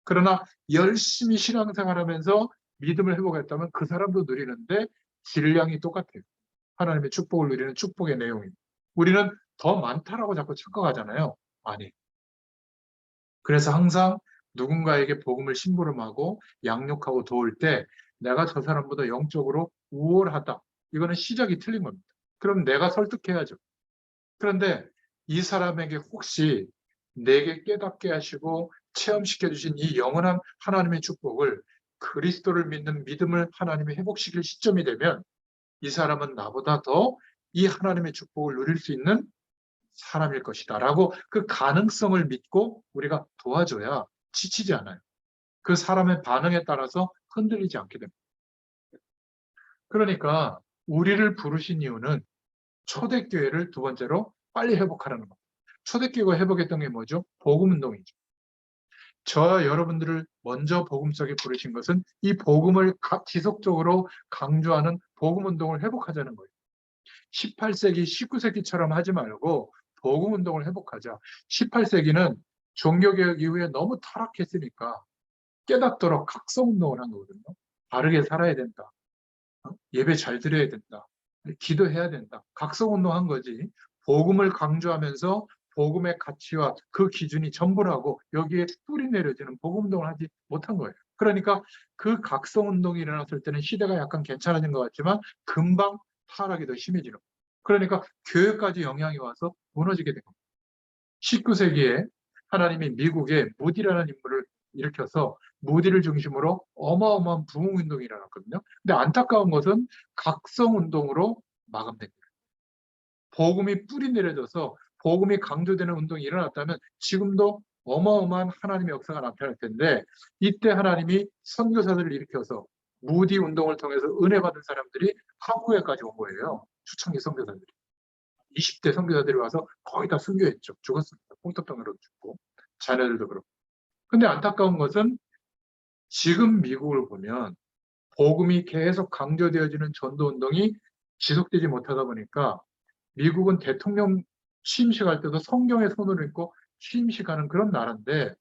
Speaker 1: 그러나 열심히 신앙생활하면서 믿음을 회복했다면 그 사람도 누리는데 질량이 똑같아요. 하나님의 축복을 누리는 축복의 내용이. 우리는 더 많다라고 자꾸 착각하잖아요. 아니. 그래서 항상 누군가에게 복음을 심부름하고 양육하고 도울 때 내가 저 사람보다 영적으로 우월하다. 이거는 시작이 틀린 겁니다. 그럼 내가 설득해야죠. 그런데 이 사람에게 혹시 내게 깨닫게 하시고 체험시켜 주신 이 영원한 하나님의 축복을 그리스도를 믿는 믿음을 하나님이 회복시킬 시점이 되면 이 사람은 나보다 더 이 하나님의 축복을 누릴 수 있는 사람일 것이다 라고 그 가능성을 믿고 우리가 도와줘야 지치지 않아요. 그 사람의 반응에 따라서 흔들리지 않게 됩니다. 그러니까 우리를 부르신 이유는 초대교회를 두 번째로 빨리 회복하라는 겁니다. 초대교회가 회복했던 게 뭐죠? 복음운동이죠. 저와 여러분들을 먼저 복음 속에 부르신 것은 이 복음을 지속적으로 강조하는 복음운동을 회복하자는 거예요. 18세기, 19세기처럼 하지 말고 복음운동을 회복하자. 18세기는 종교개혁 이후에 너무 타락했으니까 깨닫도록 각성운동을 한 거거든요. 바르게 살아야 된다. 예배 잘 드려야 된다. 기도해야 된다. 각성운동 한 거지. 복음을 강조하면서 복음의 가치와 그 기준이 전부라고 여기에 뿌리 내려지는 복음운동을 하지 못한 거예요. 그러니까 그 각성운동이 일어났을 때는 시대가 약간 괜찮아진 것 같지만 금방 타락이 더 심해지는 거예요. 그러니까 교회까지 영향이 와서 무너지게 된 겁니다. 19세기에 하나님이 미국에 무디라는 인물을 일으켜서 무디를 중심으로 어마어마한 부흥운동이 일어났거든요. 근데 안타까운 것은 각성운동으로 마감됩니다. 복음이 뿌리 내려져서 복음이 강조되는 운동이 일어났다면 지금도 어마어마한 하나님의 역사가 나타날 텐데, 이때 하나님이 선교사들을 일으켜서 무디 운동을 통해서 은혜 받은 사람들이 한국에까지 온 거예요. 초창기 선교사들이. 20대 선교사들이 와서 거의 다 순교했죠. 죽었습니다. 홍토병으로 죽고. 자녀들도 그렇고. 근데 안타까운 것은 지금 미국을 보면 복음이 계속 강조되어지는 전도운동이 지속되지 못하다 보니까 미국은 대통령 취임식 할 때도 성경에 손을 얹고 취임식하는 그런 나라인데,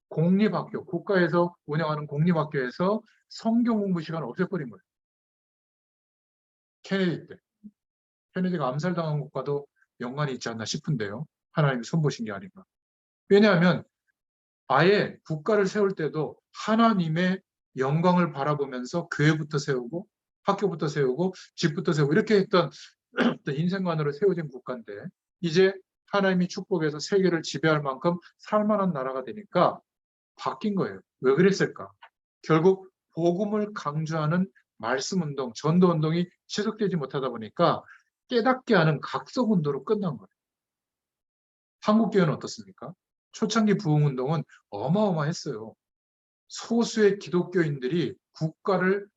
Speaker 1: 공립학교, 국가에서 운영하는 공립학교에서 성경 공부 시간을 없애버린 거예요. 케네디 때. 케네디가 암살당한 것과도 연관이 있지 않나 싶은데요. 하나님이 손보신 게 아닌가. 왜냐하면 아예 국가를 세울 때도 하나님의 영광을 바라보면서 교회부터 세우고 학교부터 세우고 집부터 세우고 이렇게 했던 인생관으로 세워진 국가인데, 이제 하나님이 축복해서 세계를 지배할 만큼 살만한 나라가 되니까 바뀐 거예요. 왜 그랬을까? 결국 복음을 강조하는 말씀운동, 전도운동이 지속되지 못하다 보니까 깨닫게 하는 각성운동으로 끝난 거예요. 한국교회는 어떻습니까? 초창기 부흥운동은 어마어마했어요. 소수의 기독교인들이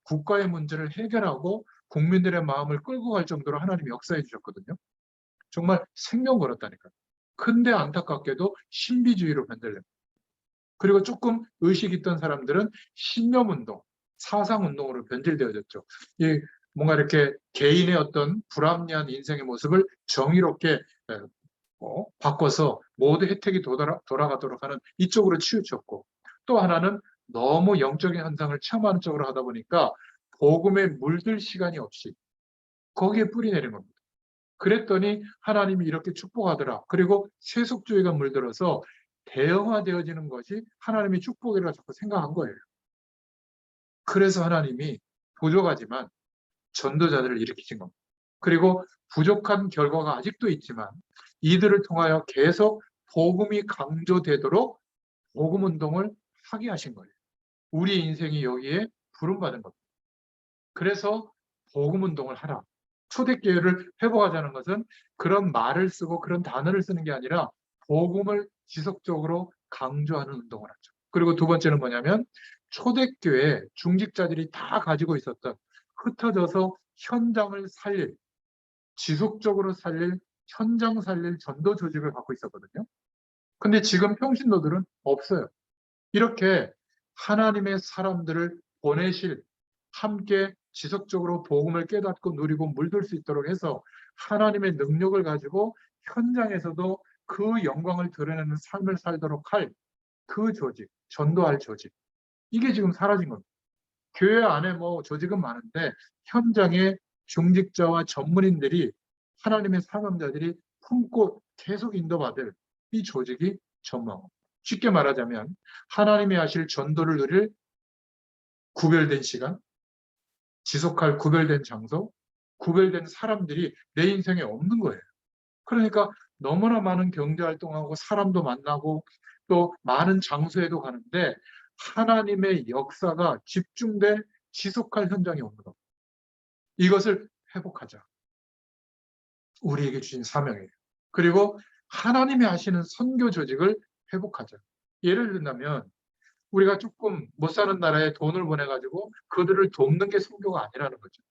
Speaker 1: 국가의 문제를 해결하고 국민들의 마음을 끌고 갈 정도로 하나님이 역사해 주셨거든요. 정말 생명 걸었다니까요. 근데 안타깝게도 신비주의로 변절됩니다. 그리고 조금 의식 있던 사람들은 신념운동, 사상운동으로 변질되어졌죠. 뭔가 이렇게 개인의 어떤 불합리한 인생의 모습을 정의롭게 바꿔서 모두 혜택이 돌아가도록 하는 이쪽으로 치우쳤고, 또 하나는 너무 영적인 현상을 체험하는 쪽으로 하다 보니까 복음에 물들 시간이 없이 거기에 뿌리 내린 겁니다. 그랬더니 하나님이 이렇게 축복하더라. 그리고 세속주의가 물들어서 대형화되어지는 것이 하나님의 축복이라고 자꾸 생각한 거예요. 그래서 하나님이 부족하지만 전도자들을 일으키신 겁니다. 그리고 부족한 결과가 아직도 있지만 이들을 통하여 계속 복음이 강조되도록 복음 운동을 하게 하신 거예요. 우리 인생이 여기에 부름받은 겁니다. 그래서 복음 운동을 하라. 초대교회를 회복하자는 것은 그런 말을 쓰고 그런 단어를 쓰는 게 아니라 복음을 지속적으로 강조하는 운동을 하죠. 그리고 두 번째는 뭐냐면, 초대교회 중직자들이 다 가지고 있었던 흩어져서 현장을 살릴, 지속적으로 살릴, 현장 살릴 전도 조직을 갖고 있었거든요. 근데 지금 평신도들은 없어요. 이렇게 하나님의 사람들을 보내실, 함께 지속적으로 복음을 깨닫고 누리고 물들 수 있도록 해서 하나님의 능력을 가지고 현장에서도 그 영광을 드러내는 삶을 살도록 할 그 조직, 전도할 조직, 이게 지금 사라진 겁니다. 교회 안에 뭐 조직은 많은데 현장에 중직자와 전문인들이, 하나님의 사명자들이 품고 계속 인도받을 이 조직이 전망. 쉽게 말하자면 하나님이 하실 전도를 누릴 구별된 시간, 지속할 구별된 장소, 구별된 사람들이 내 인생에 없는 거예요. 그러니까 너무나 많은 경제활동하고 사람도 만나고 또 많은 장소에도 가는데 하나님의 역사가 집중돼 지속할 현장이 없는 겁니다. 이것을 회복하자. 우리에게 주신 사명이에요. 그리고 하나님이 하시는 선교 조직을 회복하자. 예를 들면 우리가 조금 못 사는 나라에 돈을 보내가지고 그들을 돕는 게 선교가 아니라는 거죠.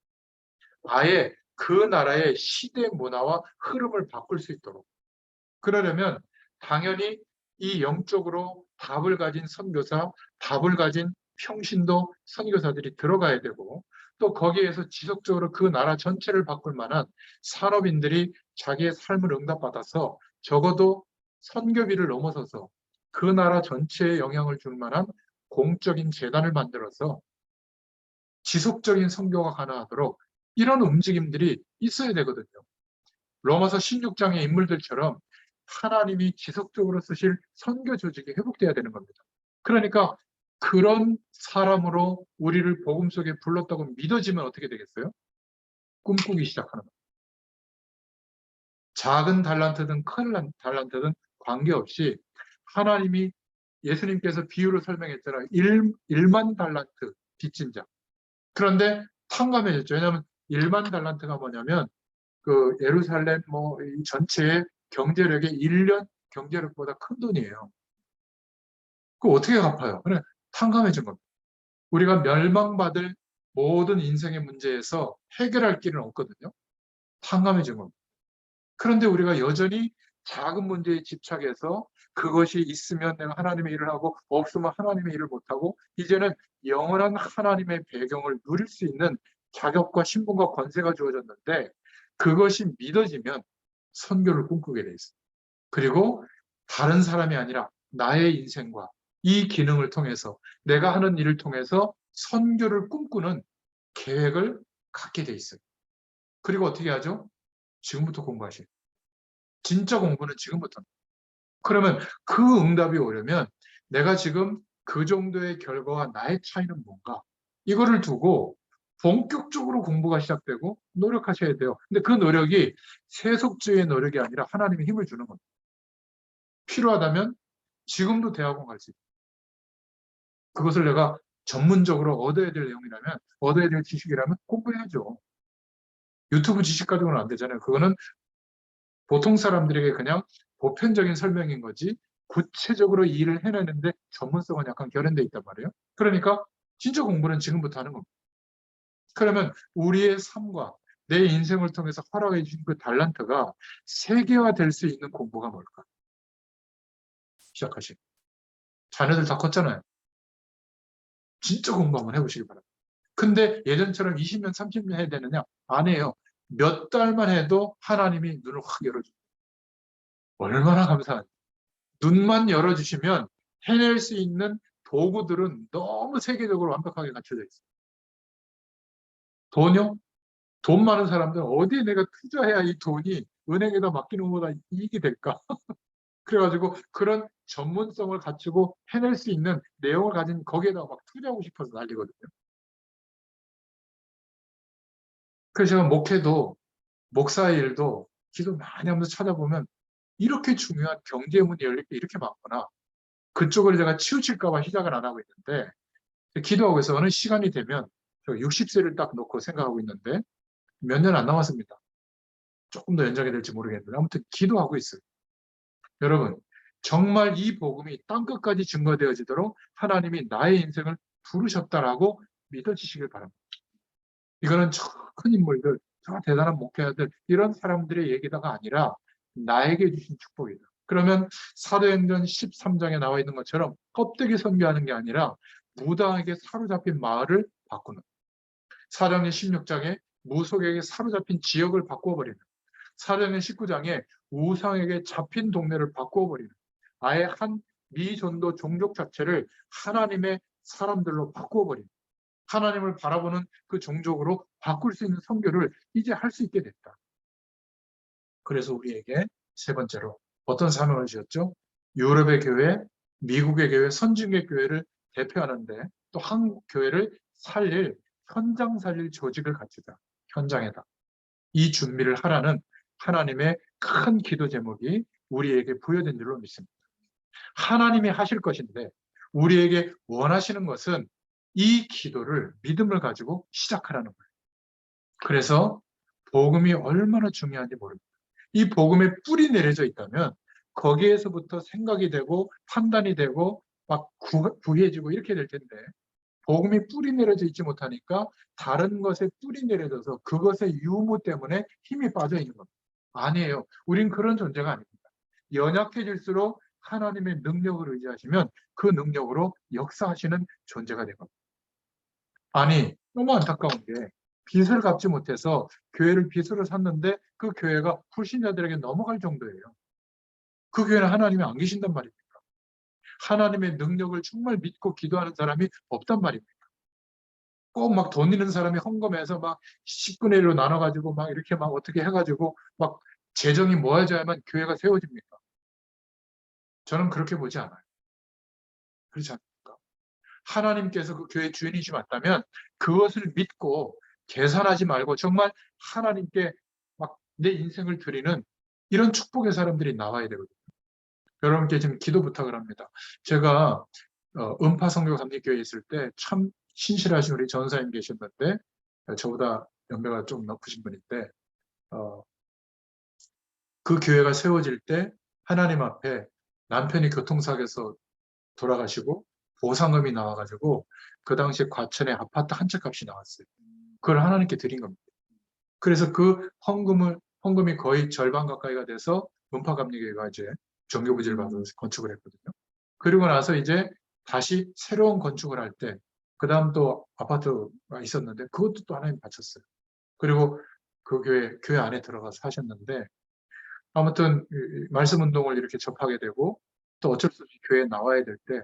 Speaker 1: 아예 그 나라의 시대 문화와 흐름을 바꿀 수 있도록. 그러려면 당연히 이 영적으로 답을 가진 선교사, 답을 가진 평신도 선교사들이 들어가야 되고, 또 거기에서 지속적으로 그 나라 전체를 바꿀 만한 산업인들이 자기의 삶을 응답받아서 적어도 선교비를 넘어서서 그 나라 전체에 영향을 줄 만한 공적인 재단을 만들어서 지속적인 선교가 가능하도록 이런 움직임들이 있어야 되거든요. 로마서 16장의 인물들처럼 하나님이 지속적으로 쓰실 선교 조직이 회복돼야 되는 겁니다. 그러니까 그런 사람으로 우리를 복음 속에 불렀다고 믿어지면 어떻게 되겠어요? 꿈꾸기 시작하는 겁니다. 작은 달란트든 큰 달란트든 관계없이 하나님이 예수님께서 비유로 설명했잖아요. 1만 달란트 빚진 자. 그런데 탕감해졌죠. 왜냐하면 1만 달란트가 뭐냐면 그 예루살렘 뭐 이 전체의 경제력의 1년 경제력보다 큰 돈이에요. 그거 어떻게 갚아요? 그래, 탕감해진 겁니다. 우리가 멸망받을 모든 인생의 문제에서 해결할 길은 없거든요. 탕감해진 겁니다. 그런데 우리가 여전히 작은 문제에 집착해서 그것이 있으면 내가 하나님의 일을 하고 없으면 하나님의 일을 못하고 이제는 영원한 하나님의 배경을 누릴 수 있는 자격과 신분과 권세가 주어졌는데 그것이 믿어지면 선교를 꿈꾸게 돼 있어요. 그리고 다른 사람이 아니라 나의 인생과 이 기능을 통해서 내가 하는 일을 통해서 선교를 꿈꾸는 계획을 갖게 돼 있어요. 그리고 어떻게 하죠? 지금부터 공부하시죠. 진짜 공부는 지금부터. 그러면 그 응답이 오려면 내가 지금 그 정도의 결과와 나의 차이는 뭔가? 이거를 두고 본격적으로 공부가 시작되고 노력하셔야 돼요. 근데 그 노력이 세속주의 노력이 아니라 하나님이 힘을 주는 겁니다. 필요하다면 지금도 대학원 갈 수 있어요. 그것을 내가 전문적으로 얻어야 될 내용이라면, 얻어야 될 지식이라면 공부해야죠. 유튜브 지식 가지고는 안 되잖아요. 그거는 보통 사람들에게 그냥 보편적인 설명인 거지 구체적으로 일을 해내는데 전문성은 약간 결연돼 있단 말이에요. 그러니까 진짜 공부는 지금부터 하는 겁니다. 그러면 우리의 삶과 내 인생을 통해서 허락해 주신 그 달란트가 세계화될 수 있는 공부가 뭘까? 시작하시고. 자녀들 다 컸잖아요. 진짜 공부 한번 해보시기 바랍니다. 근데 예전처럼 20년, 30년 해야 되느냐? 안 해요. 몇 달만 해도 하나님이 눈을 확 열어줍니다. 얼마나 감사한지. 눈만 열어주시면 해낼 수 있는 도구들은 너무 세계적으로 완벽하게 갖춰져 있어요. 돈요? 돈 많은 사람들은 어디에 내가 투자해야 이 돈이 은행에다 맡기는 것보다 이익이 될까? 그래가지고 그런 전문성을 갖추고 해낼 수 있는 내용을 가진 거기에다 막 투자하고 싶어서 난리거든요. 그래서 제가 목회도 목사의 일도 기도 많이 하면서 찾아보면 이렇게 중요한 경제 문이 열릴 게 이렇게 많구나. 그쪽을 제가 치우칠까 봐 시작을 안 하고 있는데 기도하고 있어. 어느 시간이 되면 60세를 딱 놓고 생각하고 있는데 몇 년 안 남았습니다. 조금 더 연장이 될지 모르겠는데 아무튼 기도하고 있어요. 여러분 정말 이 복음이 땅끝까지 증거되어지도록 하나님이 나의 인생을 부르셨다라고 믿어지시길 바랍니다. 이거는 저 큰 인물들, 저 대단한 목회자들 이런 사람들의 얘기다가 아니라 나에게 주신 축복이다. 그러면 사도행전 13장에 나와 있는 것처럼 껍데기 선교하는 게 아니라 무당에게 사로잡힌 마을을 바꾸는, 사도행전 16장에 무속에게 사로잡힌 지역을 바꾸어버리는, 사도행전 19장에 우상에게 잡힌 동네를 바꾸어버리는, 아예 한 미전도 종족 자체를 하나님의 사람들로 바꾸어버리는, 하나님을 바라보는 그 종족으로 바꿀 수 있는 선교를 이제 할 수 있게 됐다. 그래서 우리에게 세 번째로 어떤 사명을 주셨죠? 유럽의 교회, 미국의 교회, 선진계 교회를 대표하는데 또 한국 교회를 살릴, 현장 살릴 조직을 갖추자. 현장에다. 이 준비를 하라는 하나님의 큰 기도 제목이 우리에게 부여된 줄로 믿습니다. 하나님이 하실 것인데 우리에게 원하시는 것은 이 기도를 믿음을 가지고 시작하라는 거예요. 그래서 복음이 얼마나 중요한지 모릅니다. 이 복음에 뿌리 내려져 있다면 거기에서부터 생각이 되고 판단이 되고 막 구해지고 이렇게 될 텐데 복음이 뿌리 내려져 있지 못하니까 다른 것에 뿌리 내려져서 그것의 유무 때문에 힘이 빠져 있는 겁니다. 아니에요. 우린 그런 존재가 아닙니다. 연약해질수록 하나님의 능력을 의지하시면 그 능력으로 역사하시는 존재가 되는 겁니다. 아니, 너무 안타까운 게 빚을 갚지 못해서 교회를 빚으로 샀는데 그 교회가 불신자들에게 넘어갈 정도예요. 그 교회는 하나님이 안 계신단 말입니까? 하나님의 능력을 정말 믿고 기도하는 사람이 없단 말입니까? 꼭 막 돈 있는 사람이 헌금해서 막 10분의 1로 나눠가지고 막 이렇게 막 어떻게 해가지고 막 재정이 모아져야만 교회가 세워집니까? 저는 그렇게 보지 않아요. 그렇지 않습니까? 하나님께서 그 교회 주인이시 맞다면 그것을 믿고 계산하지 말고 정말 하나님께 막 내 인생을 드리는 이런 축복의 사람들이 나와야 되거든요. 여러분께 지금 기도 부탁을 합니다. 제가 음파 성교 감리교회에 있을 때 참 신실하신 우리 전사님 계셨는데, 저보다 연배가 좀 높으신 분인데, 어, 그 교회가 세워질 때 하나님 앞에 남편이 교통사고에서 돌아가시고 보상금이 나와가지고 그 당시에 과천에 아파트 한 채 값이 나왔어요. 그걸 하나님께 드린 겁니다. 그래서 그 헌금이 거의 절반 가까이가 돼서 문파감리교회가 이제 정교부지를 받아서 건축을 했거든요. 그리고 나서 이제 다시 새로운 건축을 할 때, 그 다음 또 아파트가 있었는데 그것도 또 하나님 바쳤어요. 그리고 그 교회 안에 들어가서 하셨는데, 아무튼 말씀 운동을 이렇게 접하게 되고 또 어쩔 수 없이 교회에 나와야 될 때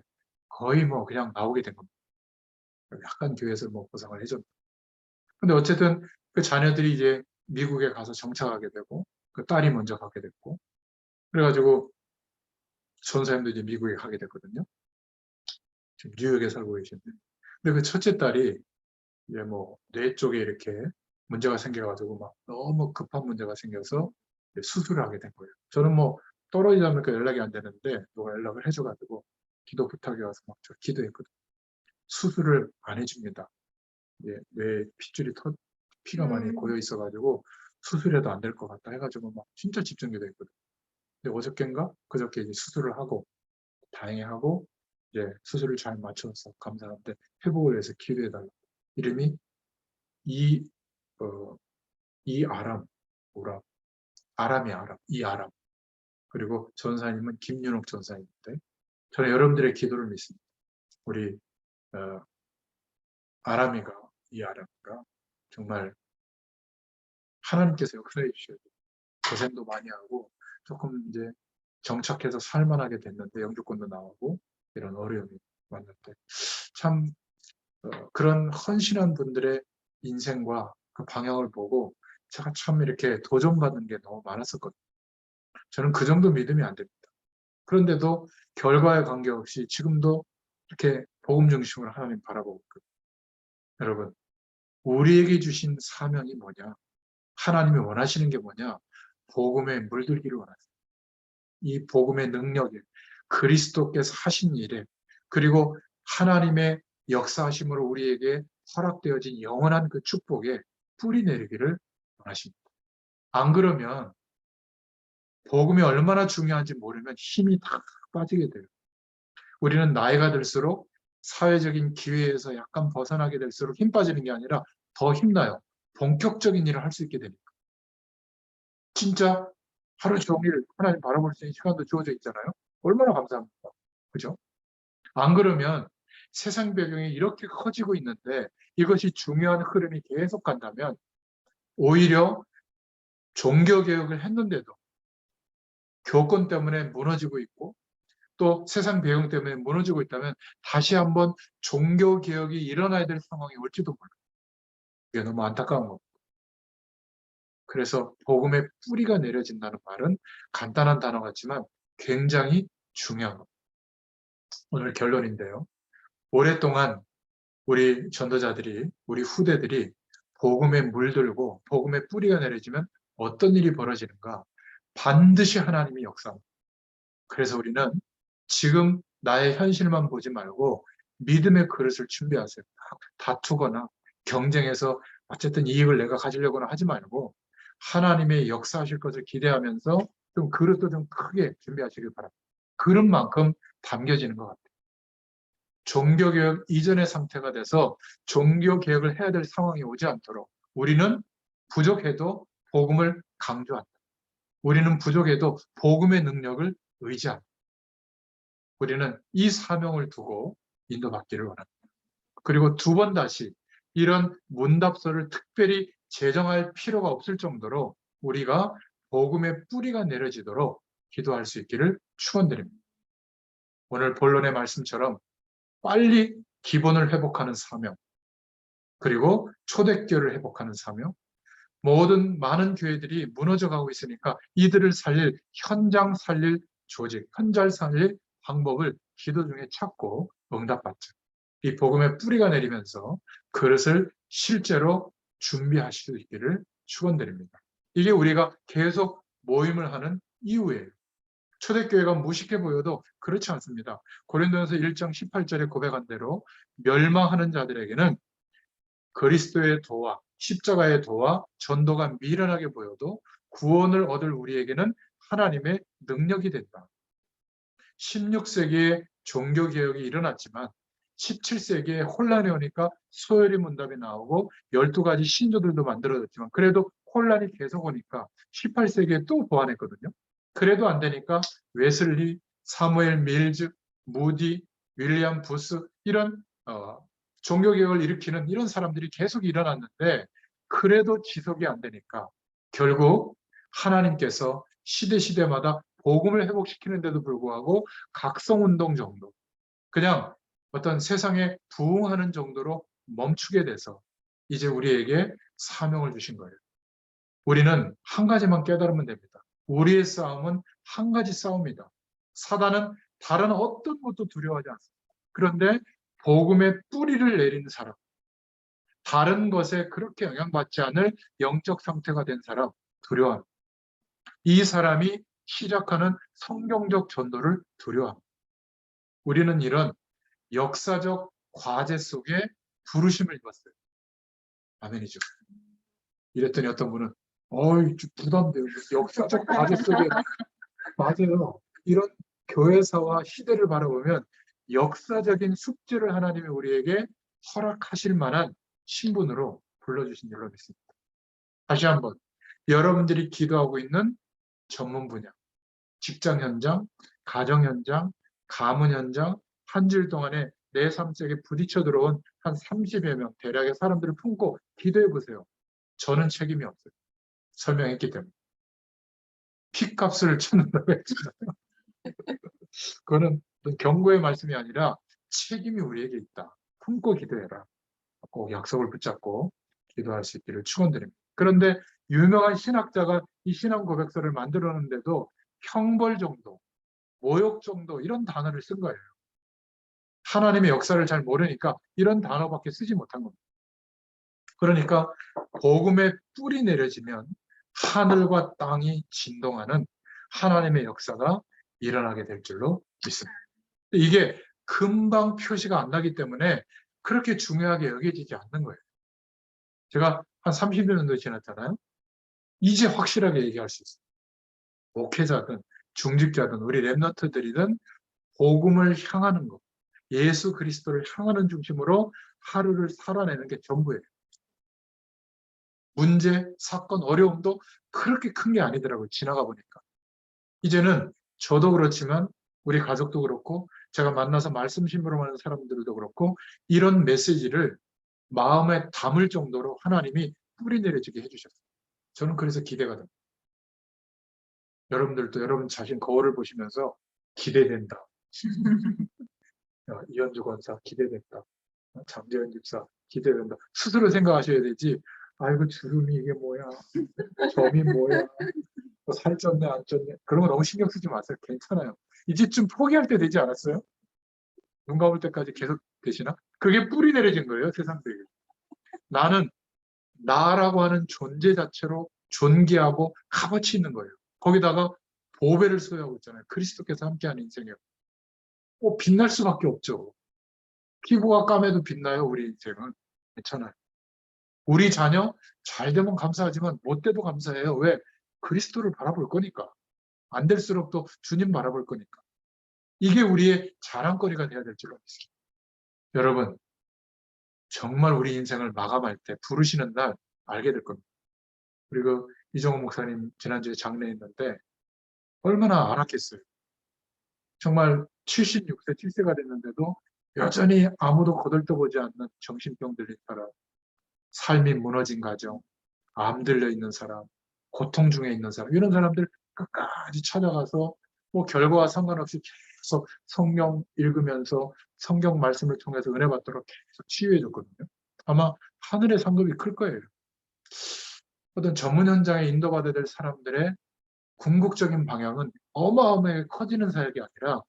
Speaker 1: 거의 뭐 그냥 나오게 된 겁니다. 약간 교회에서 뭐 보상을 해줬는데. 근데 어쨌든 그 자녀들이 이제 미국에 가서 정착하게 되고 그 딸이 먼저 가게 됐고, 그래가지고 전사님도 이제 미국에 가게 됐거든요. 지금 뉴욕에 살고 계신데. 근데 그 첫째 딸이 이제 뭐 뇌 쪽에 이렇게 문제가 생겨가지고 막 너무 급한 문제가 생겨서 수술을 하게 된 거예요. 저는 뭐 떨어지다 보니까 연락이 안 되는데 누가 연락을 해줘가지고 기도 부탁이 와서 막 저 기도했거든요. 수술을 안 해줍니다. 뇌 핏줄이 피가 많이 고여 있어가지고 수술해도 안 될 것 같다 해가지고 막 진짜 집중기도 했거든요. 근데 어저께인가 그저께 이제 수술을 하고 다행히 하고 이제 수술을 잘 마쳐서 감사한데 회복을 위해서 기도해달라고. 이름이 이 어, 이아람, 뭐라 아람이 아람, 이아람. 그리고 전사님은 김윤옥 전사님인데 저는 여러분들의 기도를 믿습니다. 우리 어, 아람이가 이아람이가 정말 하나님께서 역사해 주셔야 돼요. 고생도 많이 하고 조금 이제 정착해서 살만하게 됐는데 영주권도 나오고 이런 어려움이 왔는데 참 그런 헌신한 분들의 인생과 그 방향을 보고 제가 참 이렇게 도전받는 게 너무 많았었거든요. 저는 그 정도 믿음이 안 됩니다. 그런데도 결과에 관계없이 지금도 이렇게 복음 중심으로 하나님 바라보고 있거든요. 여러분, 우리에게 주신 사명이 뭐냐? 하나님이 원하시는 게 뭐냐? 복음에 물들기를 원하세요. 이 복음의 능력에, 그리스도께서 하신 일에, 그리고 하나님의 역사하심으로 우리에게 허락되어진 영원한 그 축복에 뿌리 내리기를 원하십니다. 안 그러면 복음이 얼마나 중요한지 모르면 힘이 다 빠지게 돼요. 우리는 나이가 들수록 사회적인 기회에서 약간 벗어나게 될수록 힘 빠지는 게 아니라 더 힘나요. 본격적인 일을 할 수 있게 되니까. 진짜 하루 종일 하나님 바라볼 수 있는 시간도 주어져 있잖아요. 얼마나 감사합니까? 그죠? 안 그러면 세상 배경이 이렇게 커지고 있는데 이것이 중요한 흐름이 계속 간다면 오히려 종교개혁을 했는데도 교권 때문에 무너지고 있고 또 세상 배경 때문에 무너지고 있다면 다시 한번 종교개혁이 일어나야 될 상황이 올지도 몰라요. 이게 너무 안타까운 겁니다. 그래서 복음의 뿌리가 내려진다는 말은 간단한 단어 같지만 굉장히 중요한 겁니다. 오늘 결론인데요. 오랫동안 우리 전도자들이, 우리 후대들이 복음에 물들고 복음의 뿌리가 내려지면 어떤 일이 벌어지는가? 반드시 하나님이 역사합니다. 그래서 우리는 지금 나의 현실만 보지 말고 믿음의 그릇을 준비하세요. 다투거나 경쟁해서 어쨌든 이익을 내가 가지려고는 하지 말고 하나님의 역사하실 것을 기대하면서 좀 그릇도 좀 크게 준비하시길 바랍니다. 그릇만큼 담겨지는 것 같아요. 종교개혁 이전의 상태가 돼서 종교개혁을 해야 될 상황이 오지 않도록 우리는 부족해도 복음을 강조한다. 우리는 부족해도 복음의 능력을 의지한다. 우리는 이 사명을 두고 인도받기를 원합니다. 그리고 두 번 다시 이런 문답서를 특별히 제정할 필요가 없을 정도로 우리가 복음의 뿌리가 내려지도록 기도할 수 있기를 축원드립니다. 오늘 본론의 말씀처럼 빨리 기본을 회복하는 사명, 그리고 초대교회를 회복하는 사명, 모든 많은 교회들이 무너져가고 있으니까 이들을 살릴, 현장 살릴 조직, 현장 살릴 방법을 기도 중에 찾고 응답받죠. 이 복음의 뿌리가 내리면서 그것을 실제로 준비하실 수 있기를 축원드립니다. 이게 우리가 계속 모임을 하는 이유예요. 초대교회가 무식해 보여도 그렇지 않습니다. 고린도전서 1장 18절에 고백한 대로 멸망하는 자들에게는 그리스도의 도와 십자가의 도와 전도가 미련하게 보여도 구원을 얻을 우리에게는 하나님의 능력이 된다. 16세기에 종교개혁이 일어났지만 17세기에 혼란이 오니까 소요리 문답이 나오고 12가지 신조들도 만들어졌지만 그래도 혼란이 계속 오니까 18세기에 또 보완했거든요. 그래도 안 되니까 웨슬리, 사무엘 밀즈, 무디, 윌리엄 부스 이런 종교개혁을 일으키는 이런 사람들이 계속 일어났는데 그래도 지속이 안 되니까 결국 하나님께서 시대마다 복음을 회복시키는데도 불구하고 각성운동 정도 그냥 어떤 세상에 부응하는 정도로 멈추게 돼서 이제 우리에게 사명을 주신 거예요. 우리는 한 가지만 깨달으면 됩니다. 우리의 싸움은 한 가지 싸움이다. 사단은 다른 어떤 것도 두려워하지 않습니다. 그런데 복음의 뿌리를 내리는 사람, 다른 것에 그렇게 영향받지 않을 영적 상태가 된 사람 두려워합니다. 이 사람이 시작하는 성경적 전도를 두려워합니다. 우리는 이런 역사적 과제 속에 부르심을 입었어요. 아멘이죠. 이랬더니 어떤 분은 어이 부담돼요. 역사적 과제 속에 맞아요. 이런 교회사와 시대를 바라보면 역사적인 숙제를 하나님이 우리에게 허락하실 만한 신분으로 불러주신 줄로 믿습니다. 다시 한번 여러분들이 기도하고 있는 전문 분야, 직장 현장, 가정 현장, 가문 현장, 한 주일 동안에 내 삶 속에 부딪혀 들어온 한 30여 명 대략의 사람들을 품고 기도해 보세요. 저는 책임이 없어요. 설명했기 때문에. 핏값을 찾는다고 했잖아요. 그거는 경고의 말씀이 아니라 책임이 우리에게 있다. 품고 기도해라. 꼭 약속을 붙잡고 기도할 수 있기를 축원드립니다. 그런데 유명한 신학자가 이 신앙 고백서를 만들었는데도 형벌 정도, 모욕 정도 이런 단어를 쓴 거예요. 하나님의 역사를 잘 모르니까 이런 단어밖에 쓰지 못한 겁니다. 그러니까 복음의 뿌리 내려지면 하늘과 땅이 진동하는 하나님의 역사가 일어나게 될 줄로 믿습니다. 이게 금방 표시가 안 나기 때문에 그렇게 중요하게 여겨지지 않는 거예요. 제가 한 30여 년도 지났잖아요. 이제 확실하게 얘기할 수 있어요. 목회자든 중직자든 우리 랩너트들이든 복음을 향하는 것, 예수 그리스도를 향하는 중심으로 하루를 살아내는 게 전부예요. 문제, 사건, 어려움도 그렇게 큰 게 아니더라고요. 지나가 보니까. 이제는 저도 그렇지만 우리 가족도 그렇고 제가 만나서 말씀 심부름하는 사람들도 그렇고 이런 메시지를 마음에 담을 정도로 하나님이 뿌리 내려지게 해주셨어요. 저는 그래서 기대가 됩니다. 여러분들도 여러분 자신 거울을 보시면서 기대된다. 이현주 권사 기대된다. 장재현 집사 기대된다. 스스로 생각하셔야 되지. 아이고 주름이 이게 뭐야. 점이 뭐야. 살 쪘네 안 쪘네. 그런 거 너무 신경 쓰지 마세요. 괜찮아요. 이제쯤 포기할 때 되지 않았어요? 눈 감을 때까지 계속 되시나? 그게 뿌리 내려진 거예요. 세상들이. 나는 나라고 하는 존재 자체로 존귀하고 값어치 있는 거예요. 거기다가 보배를 소유하고 있잖아요. 그리스도께서 함께하는 인생이요. 빛날 수밖에 없죠. 피부가 까매도 빛나요. 우리 인생은. 괜찮아요. 우리 자녀 잘 되면 감사하지만 못 돼도 감사해요. 왜? 그리스도를 바라볼 거니까. 안 될수록 또 주님 바라볼 거니까. 이게 우리의 자랑거리가 돼야 될 줄로 믿습니다. 여러분, 정말 우리 인생을 마감할 때 부르시는 날 알게 될 겁니다. 그리고 이정호 목사님 지난주에 장례했는데 얼마나 알았겠어요. 정말 76세, 7세가 됐는데도 여전히 아무도 거들떠보지 않는 정신병 들린 사람, 삶이 무너진 가정, 암 들려 있는 사람, 고통 중에 있는 사람, 이런 사람들 끝까지 찾아가서 뭐 결과와 상관없이 계속 성경 읽으면서 성경 말씀을 통해서 은혜 받도록 계속 치유해 줬거든요. 아마 하늘의 상급이 클 거예요. 어떤 전문 현장에 인도받아야 될 사람들의 궁극적인 방향은 어마어마하게 커지는 사역이 아니라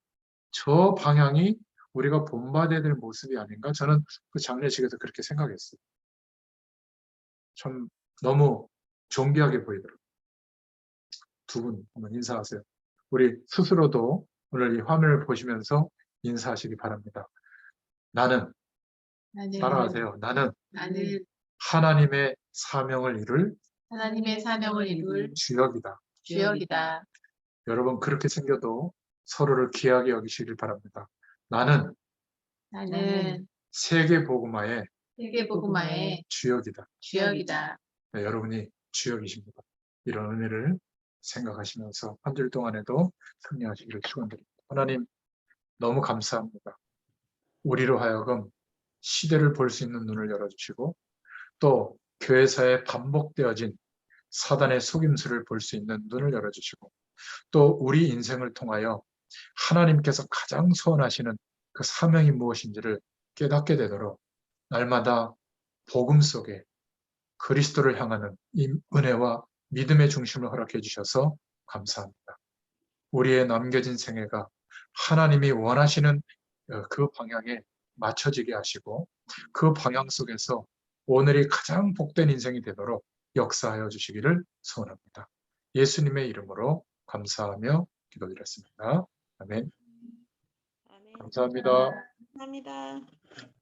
Speaker 1: 저 방향이 우리가 본받아야 될 모습이 아닌가? 저는 그 장례식에서 그렇게 생각했어요. 참 너무 존귀하게 보이더라고요. 두 분 한번 인사하세요. 우리 스스로도 오늘 이 화면을 보시면서 인사하시기 바랍니다. 나는, 따라하세요. 나는
Speaker 2: 나는
Speaker 1: 하나님의 사명을 이룰
Speaker 2: 하나님의 사명을 이룰
Speaker 1: 주역이다.
Speaker 2: 주역이다.
Speaker 1: 여러분 그렇게 생겨도 서로를 귀하게 여기시길 바랍니다. 나는
Speaker 2: 나는
Speaker 1: 세계복음화의
Speaker 2: 세계복음화의
Speaker 1: 주역이다.
Speaker 2: 주역이다.
Speaker 1: 네, 여러분이 주역이십니다. 이런 의미를 생각하시면서 한 줄 동안에도 승리하시기를 축원드립니다. 하나님 너무 감사합니다. 우리로 하여금 시대를 볼 수 있는 눈을 열어주시고 또 교회사에 반복되어진 사단의 속임수를 볼 수 있는 눈을 열어주시고 또 우리 인생을 통하여 하나님께서 가장 소원하시는 그 사명이 무엇인지를 깨닫게 되도록 날마다 복음 속에 그리스도를 향하는 이 은혜와 믿음의 중심을 허락해 주셔서 감사합니다. 우리의 남겨진 생애가 하나님이 원하시는 그 방향에 맞춰지게 하시고 그 방향 속에서 오늘이 가장 복된 인생이 되도록 역사하여 주시기를 소원합니다. 예수님의 이름으로 감사하며 기도드렸습니다. 아멘.
Speaker 3: 아멘.
Speaker 1: 감사합니다.
Speaker 3: 감사합니다.